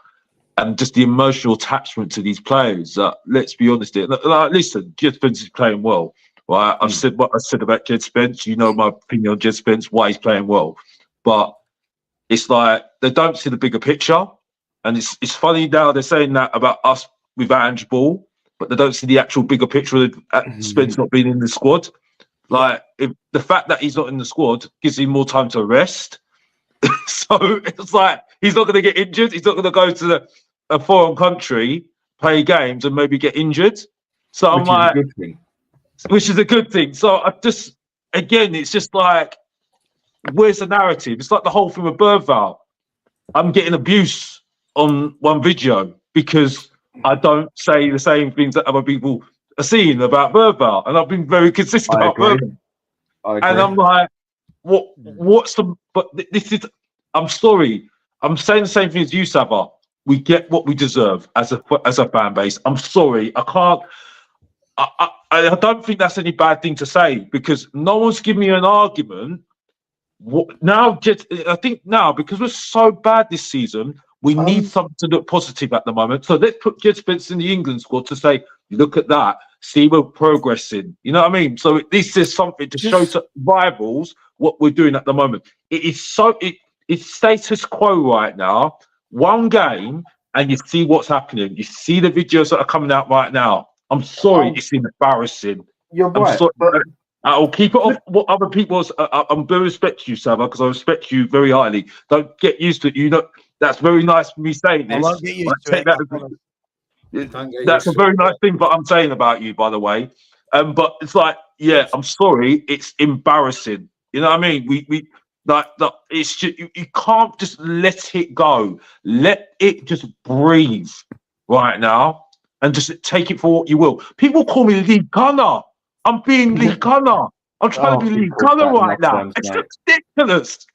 and just the emotional attachment to these players. Let's be honest here. Like, listen, Jed Spence is playing well. Right? I've said what I said about Jed Spence. You know my opinion on Jed Spence, why he's playing well. But it's like they don't see the bigger picture. And it's funny now they're saying that about us with Angeball, but they don't see the actual bigger picture of Spence not being in the squad. Like, if the fact that he's not in the squad gives him more time to rest. So it's like he's not going to get injured. He's not going to go to a foreign country, play games, and maybe get injured. So I'm like, which is a good thing. So I just, again, it's just like, where's the narrative? It's like the whole thing with Bergvall. I'm getting abuse on one video because I don't say the same things that other people are seeing about Bergvall, and I've been very consistent about Bergvall. And I'm like, what's the? But this is. I'm sorry. I'm saying the same thing as you, Savva. We get what we deserve as a fan base. I'm sorry. I can't. I don't think that's any bad thing to say because no one's giving me an argument. I think now because we're so bad this season, we need something to look positive at the moment. So let's put Jed Spence in the England squad to say, look at that, see we're progressing. You know what I mean? So at least there's something to show to rivals what we're doing at the moment. It's status quo right now. One game, and you see what's happening. You see the videos that are coming out right now. I'm sorry, it's embarrassing. You're right. But I'll keep it off what other people's. I'm very respect you, Savva, because I respect you very highly. Don't get used to it. You know, that's very nice for me saying this. I won't get used to it. That's a very nice thing, but I'm saying about you, by the way. But it's like, yeah, I'm sorry, it's embarrassing. You know what I mean? We it's just you can't just let it go. Let it just breathe right now and just take it for what you will. People call me League Gunner. I'm being League Gunner. I'm trying to be League Gunner right now. It's ridiculous.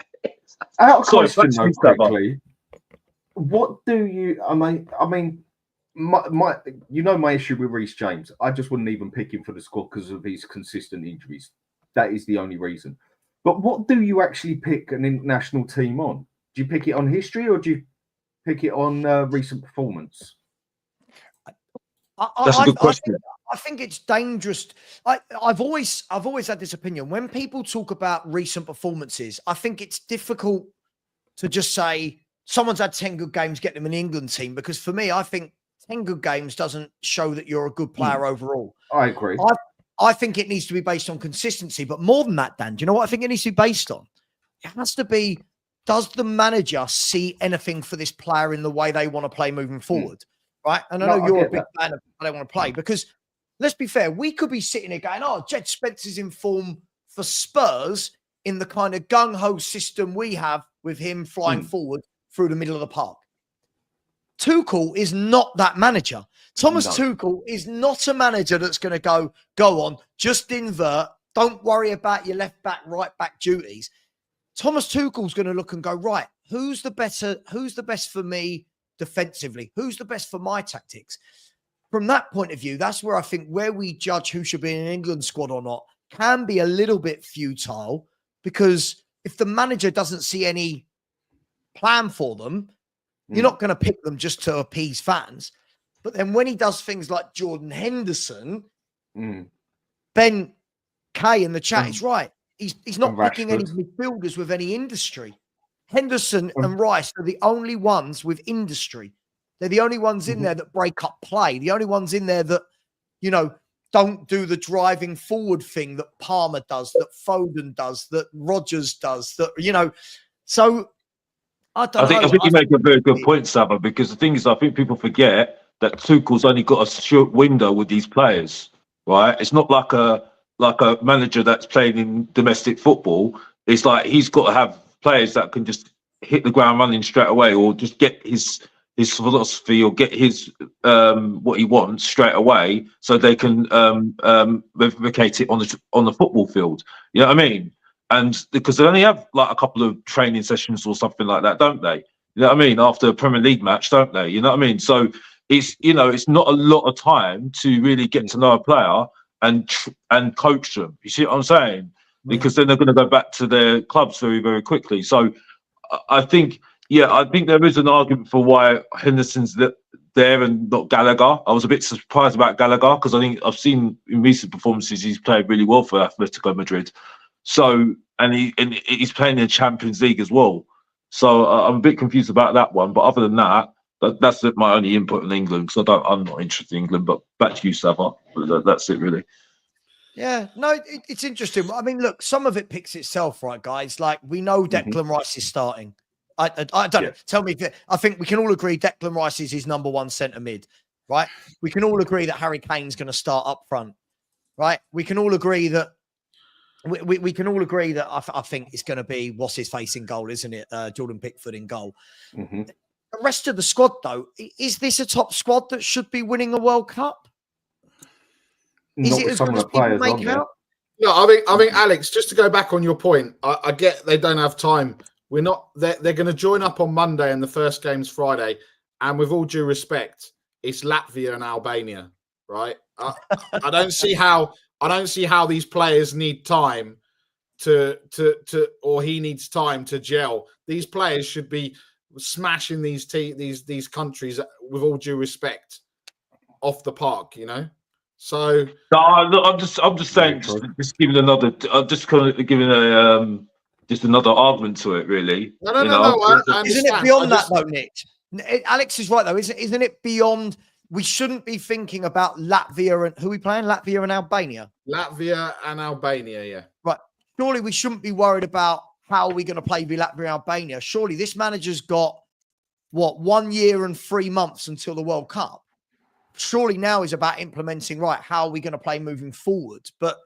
Out of question, though, quickly. What do you? I mean, my issue with Reece James. I just wouldn't even pick him for the squad because of his consistent injuries. That is the only reason. But what do you actually pick an international team on? Do you pick it on history or do you pick it on recent performance? That's a good question. I think it's dangerous. I've always had this opinion. When people talk about recent performances, I think it's difficult to just say someone's had 10 good games, get them an England team. Because for me, I think 10 good games doesn't show that you're a good player overall. I agree. I think it needs to be based on consistency. But more than that, Dan, do you know what I think it needs to be based on? It has to be, does the manager see anything for this player in the way they want to play moving forward? Right? And I know you're a big fan of how they want to play because let's be fair, we could be sitting here going, oh, Jed Spence is in form for Spurs in the kind of gung-ho system we have with him flying forward through the middle of the park. Tuchel is not that manager. Thomas Tuchel is not a manager that's going to go on, just invert. Don't worry about your left back, right back duties. Thomas Tuchel's going to look and go, right, who's the best for me defensively? Who's the best for my tactics? From that point of view, that's where I think where we judge who should be in an England squad or not can be a little bit futile because if the manager doesn't see any plan for them, you're not going to pick them just to appease fans. But then when he does things like Jordan Henderson, Ben K in the chat is right. He's not picking any midfielders with any industry. Henderson and Rice are the only ones with industry. They're the only ones in there that break up play. The only ones in there that, you know, don't do the driving forward thing that Palmer does, that Foden does, that Rodgers does, that, you know. So I think you make a very good point, Savva, because the thing is, I think people forget that Tuchel's only got a short window with these players, right? It's not like a manager that's playing in domestic football. It's like he's got to have players that can just hit the ground running straight away, or just get his philosophy or get his what he wants straight away, so they can replicate it on the football field. You know what I mean? And because they only have like a couple of training sessions or something like that, don't they? You know what I mean? After a Premier League match, don't they? You know what I mean? So it's, you know, it's not a lot of time to really get to know a player and coach them. You see what I'm saying? Because then they're going to go back to their clubs very, very quickly. So I think there is an argument for why Henderson's there and not Gallagher. I was a bit surprised about Gallagher because I think I've seen in recent performances he's played really well for Atletico Madrid. So and he's playing in the Champions League as well. So I'm a bit confused about that one. But other than that, that's my only input in England because I'm not interested in England. But back to you, Savva. That's it really. Yeah, no, it's interesting. I mean, look, some of it picks itself, right, guys? Like we know Declan Rice is starting. I don't know. Tell me if I think we can all agree Declan Rice is his number one centre mid, right? We can all agree that Harry Kane's going to start up front, right? We can all agree that we can all agree that I think it's going to be what's his face in goal, isn't it? Jordan Pickford in goal. The rest of the squad, though, is this a top squad that should be winning a World Cup? Is it as good as people make out? No, I think Alex, just to go back on your point, I get they don't have time. We're not. They're going to join up on Monday, and the first game's Friday. And with all due respect, it's Latvia and Albania, right? I don't see how these players need time or he needs time to gel. These players should be smashing these countries with all due respect off the park, you know. So no, look, I'm just saying, just giving another, just kind of giving a just another argument to it, really. No. Isn't it beyond that though, Nick? Alex is right though, isn't it beyond? We shouldn't be thinking about Latvia and who are we playing? Latvia and Albania. Latvia and Albania, yeah. Right. Surely we shouldn't be worried about how we're going to play with Latvia and Albania. Surely this manager's got 1 year and 3 months until the World Cup. Surely now is about implementing, right, how are we going to play moving forward? But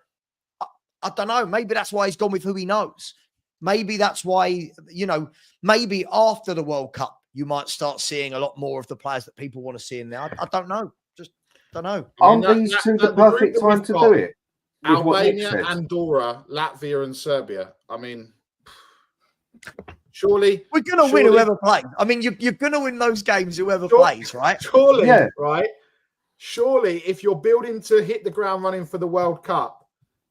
I don't know. Maybe that's why he's gone with who he knows. Maybe that's why, maybe after the World Cup, you might start seeing a lot more of the players that people want to see in there. I don't know. Just don't know. Aren't these two the perfect time to do it? Albania, Andorra, Latvia and Serbia. I mean, surely... We're going to win whoever plays. I mean, you're going to win those games whoever plays, right? Surely, right? Surely, if you're building to hit the ground running for the World Cup,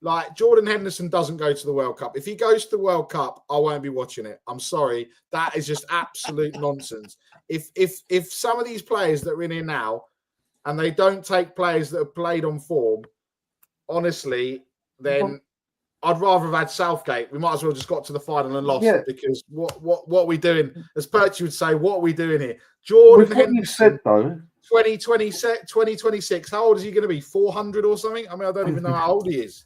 like Jordan Henderson doesn't go to the World Cup. If he goes to the World Cup, I won't be watching it. I'm sorry. That is just absolute nonsense. If some of these players that are in here now and they don't take players that have played on form, honestly, then I'd rather have had Southgate. We might as well just got to the final and lost because what are we doing? As Percy would say, what are we doing here? Jordan Henderson, you said though, 2026. How old is he going to be? 400 or something? I mean, I don't even know how old he is.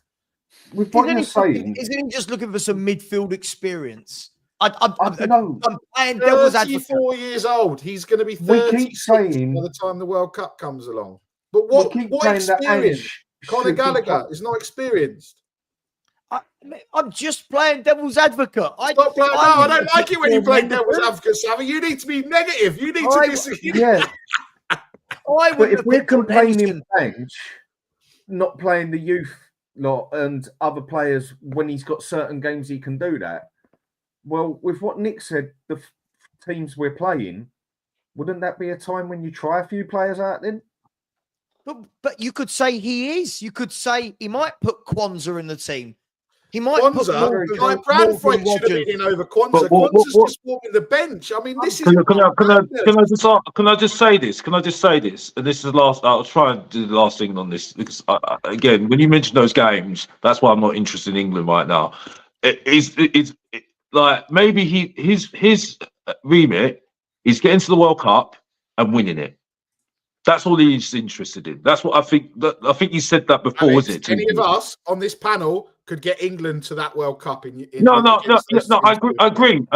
With what you're saying, isn't he just looking for some midfield experience? I'm playing devil's advocate. 34 years old. He's going to be 36 by the time the World Cup comes along. But what experience? Conor Gallagher is not experienced. I'm just playing devil's advocate. I don't like it when you play devil's advocate, Savva. You need to be negative. You need to disagree. Yeah. But if we're complaining bench, not playing the youth lot and other players when he's got certain games he can do that. Well, with what Nick said, the teams we're playing, wouldn't that be a time when you try a few players out then? But you could say he is. You could say he might put Kwanzaa in the team. He might Kwanzaa. Guy Bradford should have been in over Kwanzaa. Kwanzaa's just walking the bench. I mean, this is. Can I just say this? Can I just say this? And this is the last. I'll try and do the last thing on this because again, when you mention those games, that's why I'm not interested in England right now. It's like maybe his remit is getting to the World Cup and winning it. That's all he's interested in. That's what I think. I think you said that before, was it? Any of us on this panel could get England to that World Cup No. I agree.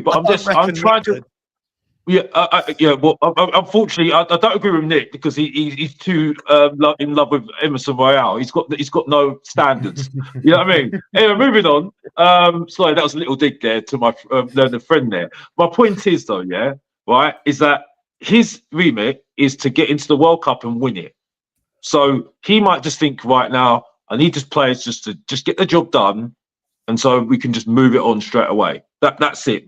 But I'm trying to. Yeah. Well, unfortunately, I don't agree with Nick because he's too in love with Emerson Royale. He's got no standards. You know what I mean? Anyway, moving on. Sorry, that was a little dig there to my learned friend there. My point is though, is that his remit is to get into the World Cup and win it. So he might just think right now, I need this players just to get the job done, and so we can just move it on straight away. That's it.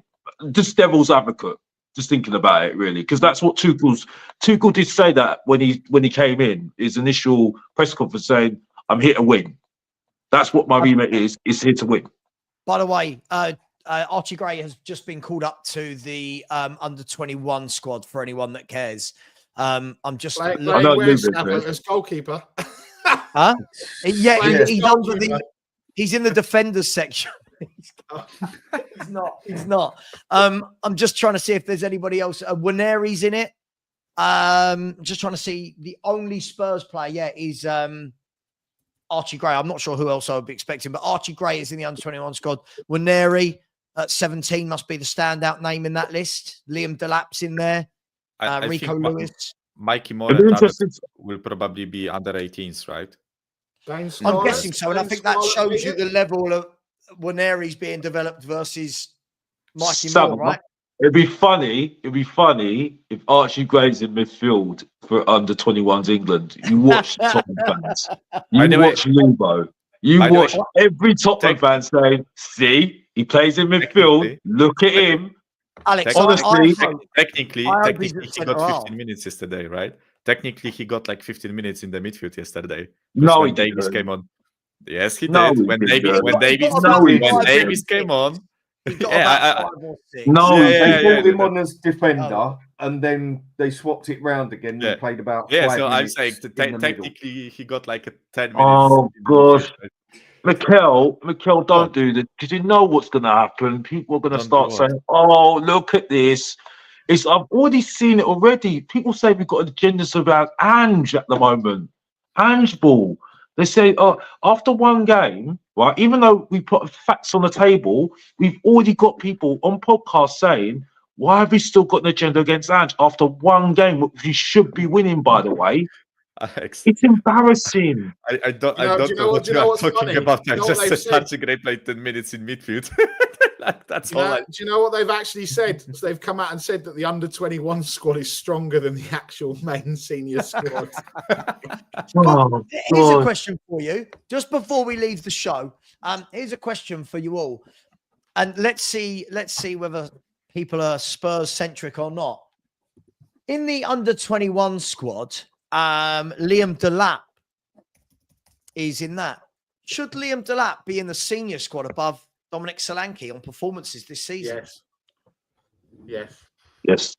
Just devil's advocate. Just thinking about it really, because that's what Tuchel did say that when he came in his initial press conference saying, "I'm here to win." That's what my remit is here to win. By the way, Archie Gray has just been called up to the under 21 squad for anyone that cares. I'm just as goalkeeper. Huh? Yeah, he's in the defenders section. He's not. I'm just trying to see if there's anybody else. Waneri's in it. Just trying to see. The only Spurs player, is Archie Gray. I'm not sure who else I would be expecting, but Archie Gray is in the under 21 squad. Waneri at 17 must be the standout name in that list. Liam Delap's in there. Rico Lewis. Mikey Moore will probably be under 18s, right? I'm guessing so, and I think that shows you the level of Waneri's being developed versus Mikey Moore, right? It'd be funny if Archie Gray's in midfield for under 21s England. You watch Tottenham fans. You watch Limbo. You watch every Tottenham fan saying, "See, he plays in midfield. Look at him." Alex, honestly, technically, he got 15 minutes yesterday, right? Technically, he got like 15 minutes in the midfield yesterday. No, he Davies came on. Yes, he did. When Davies came on. They brought him on as defender, and then they swapped it round again and played about 5 so minutes. I'm saying technically he got like a 10 minutes. Oh gosh, Mikel, don't do this, because you know what's going to happen. People are going to start saying, "Oh, look at this." I've already seen it already. People say we've got agendas about Ange at the moment. Angeball. They say, after one game, right, even though we put facts on the table, we've already got people on podcasts saying, why have we still got an agenda against Ange after one game, which we should be winning, by the way? It's embarrassing. I don't know what you are talking about. I just said Archie Gray played 10 minutes in midfield. That's all. Do you know what they've actually said? So they've come out and said that the under 21 squad is stronger than the actual main senior squad. Here's a question for you. Just before we leave the show, here's a question for you all, and let's see whether people are Spurs centric or not. In the under 21 squad, Liam Delap is in that. Should Liam Delap be in the senior squad above Dominic Solanke on performances this season? Yes.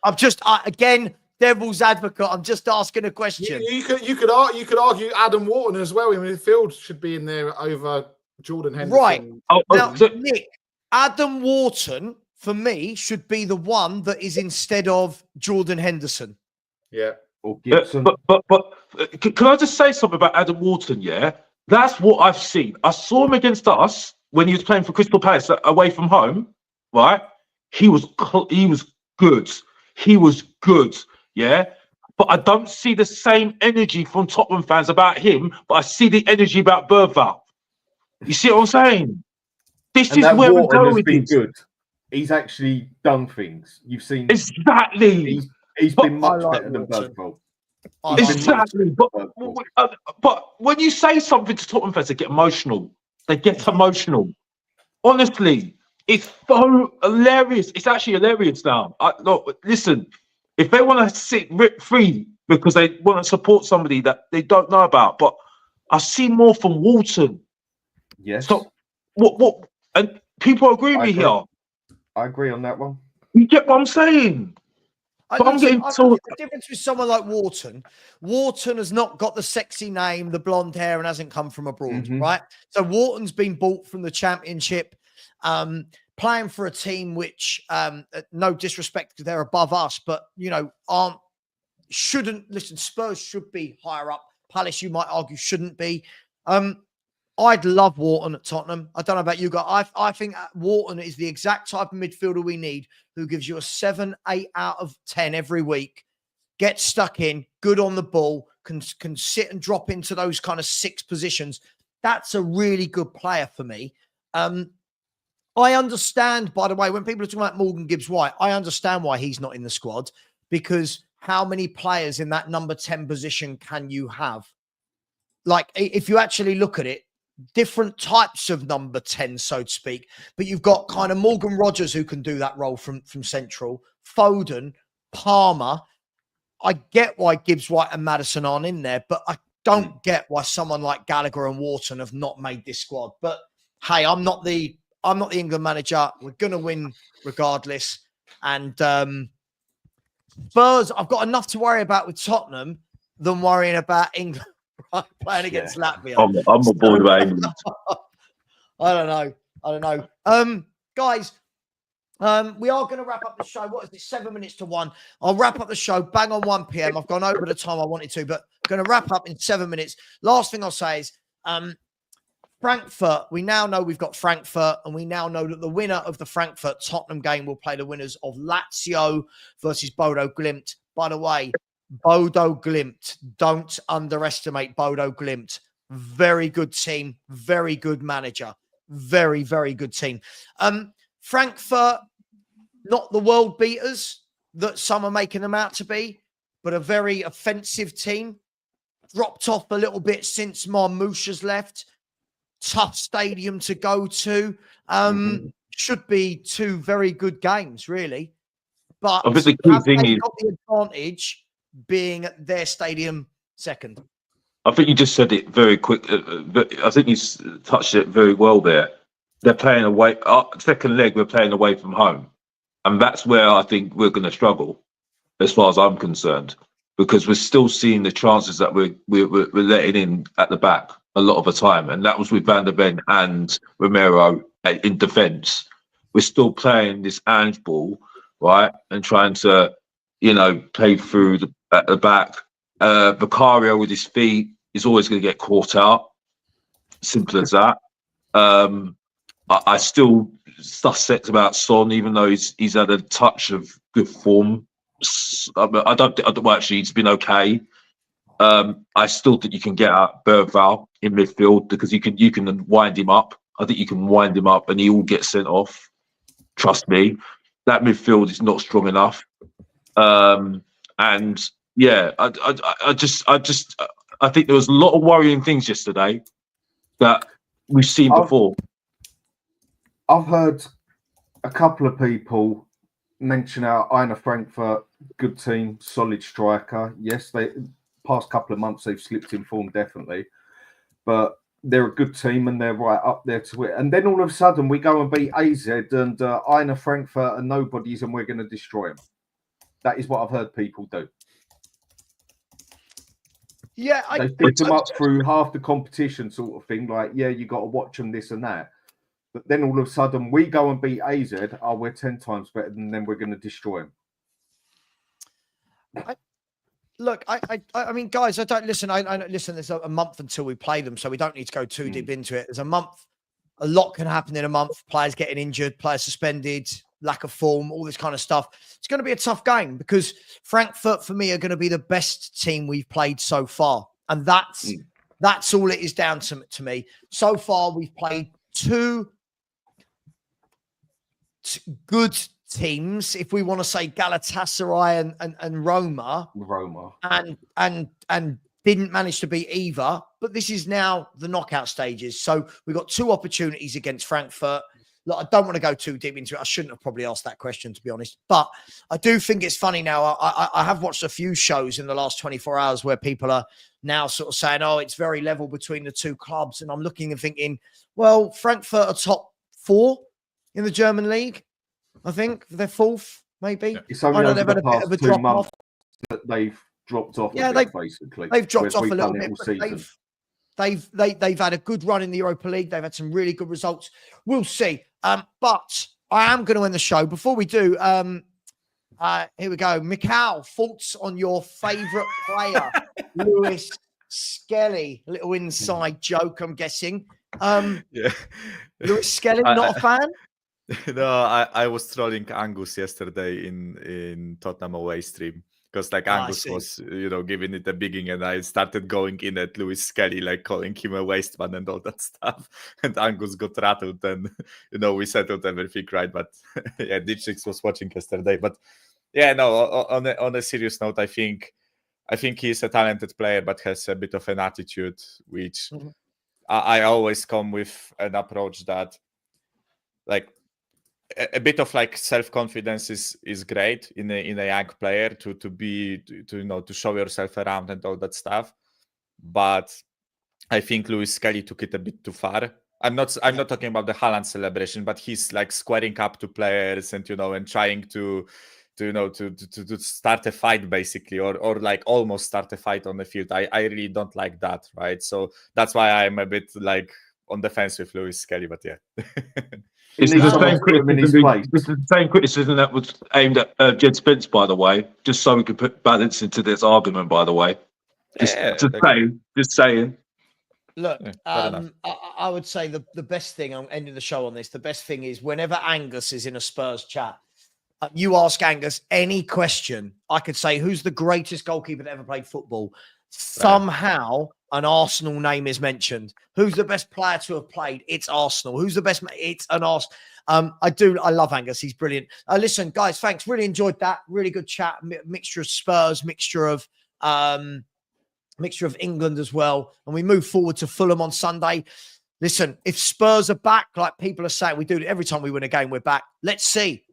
I'm just again devil's advocate. I'm just asking a question. You could argue Adam Wharton as well in midfield should be in there over Jordan Henderson. Right. Now, Nick, Adam Wharton for me should be the one that is instead of Jordan Henderson. Yeah. Or Gibson. But can I just say something about Adam Wharton? Yeah, that's what I've seen. I saw him against us when he was playing for Crystal Palace away from home, right? He was good. He was good, yeah? But I don't see the same energy from Tottenham fans about him, but I see the energy about Bergvall. You see what I'm saying? This is where we're going with this. Good. He's actually done things. You've seen... Exactly. He's been much better than Bergvall. Exactly. But when you say something to Tottenham fans, they get emotional. Honestly, it's so hilarious. It's actually hilarious now. Look, listen, if they want to sit rip-free because they want to support somebody that they don't know about, but I see more from Wharton. Yes. So what? And people agree with me here. I agree on that one. You get what I'm saying? The difference with someone like Wharton has not got the sexy name, the blonde hair, and hasn't come from abroad, right? So Wharton's been bought from the Championship, playing for a team which, no disrespect because they're above us, but Spurs should be higher up. Palace, you might argue, shouldn't be. I'd love Wharton at Tottenham. I don't know about you guys. I think Wharton is the exact type of midfielder we need, who gives you a 7, 8 out of 10 every week, gets stuck in, good on the ball, can sit and drop into those kind of 6 positions. That's a really good player for me. I understand, by the way, when people are talking about Morgan Gibbs-White, I understand why he's not in the squad, because how many players in that number 10 position can you have? Like, if you actually look at it, different types of number 10, so to speak, but you've got kind of Morgan Rogers who can do that role from central, Foden, Palmer. I get why Gibbs-White and Maddison aren't in there, but I don't get why someone like Gallagher and Wharton have not made this squad. But hey, I'm not the I'm not the England manager. We're going to win regardless. And Spurs, I've got enough to worry about with Tottenham than worrying about England playing against Latvia. I'm not bored about England. I don't know. Guys, we are going to wrap up the show. What is it? 7 minutes to 1. I'll wrap up the show bang on 1 p.m. I've gone over the time I wanted to, but I'm going to wrap up in 7 minutes. Last thing I'll say is Frankfurt. We now know we've got Frankfurt, and we now know that the winner of the Frankfurt-Tottenham game will play the winners of Lazio versus Bodo Glimt. By the way, Bodo Glimt. Don't underestimate Bodo Glimt. Very good team. Very good manager. Very, very good team. Frankfurt, not the world beaters that some are making them out to be, but a very offensive team. Dropped off a little bit since Marmoush left. Tough stadium to go to. Should be 2 very good games, really. But I think the key thing is got the advantage being at their stadium second. I think you just said it very quick. I think you touched it very well there. They're playing away. Second leg, we're playing away from home. And that's where I think we're going to struggle, as far as I'm concerned, because we're still seeing the chances that we're letting in at the back a lot of the time. And that was with Van der Ven and Romero in defence. We're still playing this Angeball, right? And trying to, play through at the back. Vicario with his feet is always going to get caught out. Simple as that. I still suspect about Son, even though he's had a touch of good form. I don't actually, he's been okay. I still think you can get out Bergvall in midfield because you can wind him up. I think you can wind him up and he will get sent off. Trust me, that midfield is not strong enough. And yeah, I think there was a lot of worrying things yesterday that we've seen before. I've heard a couple of people mention our Eintracht Frankfurt, good team, solid striker. Yes, they past couple of months they've slipped in form definitely, but they're a good team and they're right up there to it. And then all of a sudden we go and beat AZ and Eintracht Frankfurt are nobodies and we're going to destroy them. That is what I've heard people do. Yeah, they picked them up through half the competition, sort of thing. Like, yeah, you got to watch them, this and that. But then all of a sudden, we go and beat AZ. Oh, we're 10 times better than them. We're going to destroy them. I mean, guys, I don't listen. I listen. There's a month until we play them, so we don't need to go too deep into it. There's a month. A lot can happen in a month. Players getting injured, players suspended, lack of form, all this kind of stuff. It's going to be a tough game because Frankfurt, for me, are going to be the best team we've played so far, and that's all it is down to me. So far, we've played 2 good teams, if we want to say Galatasaray and Roma, and didn't manage to beat either. But this is now the knockout stages. So we've got 2 opportunities against Frankfurt. Look, I don't want to go too deep into it. I shouldn't have probably asked that question, to be honest. But I do think it's funny now. I have watched a few shows in the last 24 hours where people are now sort of saying, oh, it's very level between the 2 clubs. And I'm looking and thinking, well, Frankfurt are top 4 in the German league. I think they're 4th, maybe. It's only over the past 2 months that they've dropped off. Yeah, basically they've dropped off a little bit. They've had a good run in the Europa League. They've had some really good results. We'll see. But I am going to end the show. Before we do, here we go. Mikhail, thoughts on your favourite player, Lewis Skelly? A little inside joke, I'm guessing. Yeah, Lewis Skelly, not a fan. No, I was trolling Angus yesterday in Tottenham away stream because Angus was, giving it a bigging, and I started going in at Lewis Skelly, calling him a waste man and all that stuff. And Angus got rattled, and we settled everything right. But yeah, Ditchix was watching yesterday. But yeah, no. On a serious note, I think he's a talented player, but has a bit of an attitude, which I always come with an approach that, a bit of self-confidence is great in a young player to show yourself around and all that stuff. But I think Lewis Skelly took it a bit too far. I'm not talking about the Haaland celebration, but he's like squaring up to players and and trying to start a fight basically, or like almost start a fight on the field. I really don't like that, right? So that's why I'm a bit like on the fence with Lewis Skelly, but yeah. This is the same criticism that was aimed at Jed Spence, by the way, just so we can put balance into this argument, by the way. Just saying. Look, I would say the best thing, I'm ending the show on this, the best thing is whenever Angus is in a Spurs chat, you ask Angus any question, I could say, who's the greatest goalkeeper that ever played football? Somehow an Arsenal name is mentioned. Who's the best player to have played? It's Arsenal. Who's the best? It's an Arsenal. I love Angus. He's brilliant. Listen, guys, thanks. Really enjoyed that. Really good chat. Mixture of Spurs, mixture of England as well. And we move forward to Fulham on Sunday. Listen, if Spurs are back, like people are saying, we do it every time we win a game, we're back. Let's see.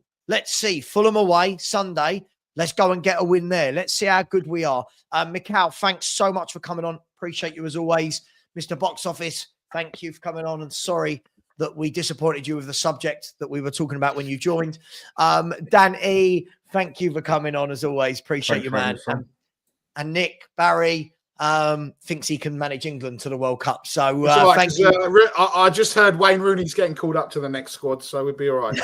Fulham away Sunday. Let's go and get a win there. Let's see how good we are. Mikhail, thanks so much for coming on. Appreciate you as always. Mr. Box Office, thank you for coming on. And sorry that we disappointed you with the subject that we were talking about when you joined. Dan E, thank you for coming on as always. Appreciate you, man. And Nick, Barry, thinks he can manage England to the World Cup. So thank you. I just heard Wayne Rooney's getting called up to the next squad, so we'd be all right.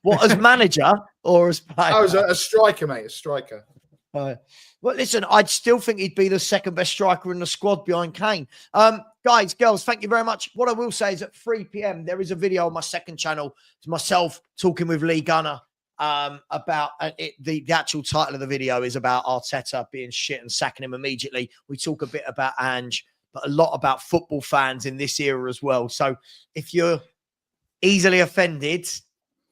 What, as manager or as player? I was a striker, mate, a striker. Well, listen, I'd still think he'd be the second best striker in the squad behind Kane. Guys, girls, thank you very much. What I will say is at 3 p.m, there is a video on my second channel to myself talking with Lee Gunner about the actual title of the video is about Arteta being shit and sacking him immediately. We talk a bit about Ange, but a lot about football fans in this era as well. So if you're easily offended,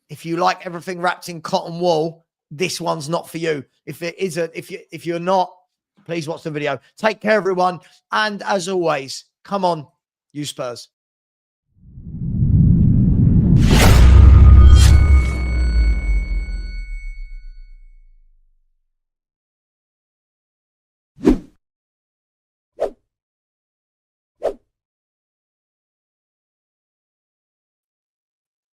if you like everything wrapped in cotton wool, this one's not for you. If you're not, please watch the video. Take care, everyone. And as always, come on, you Spurs.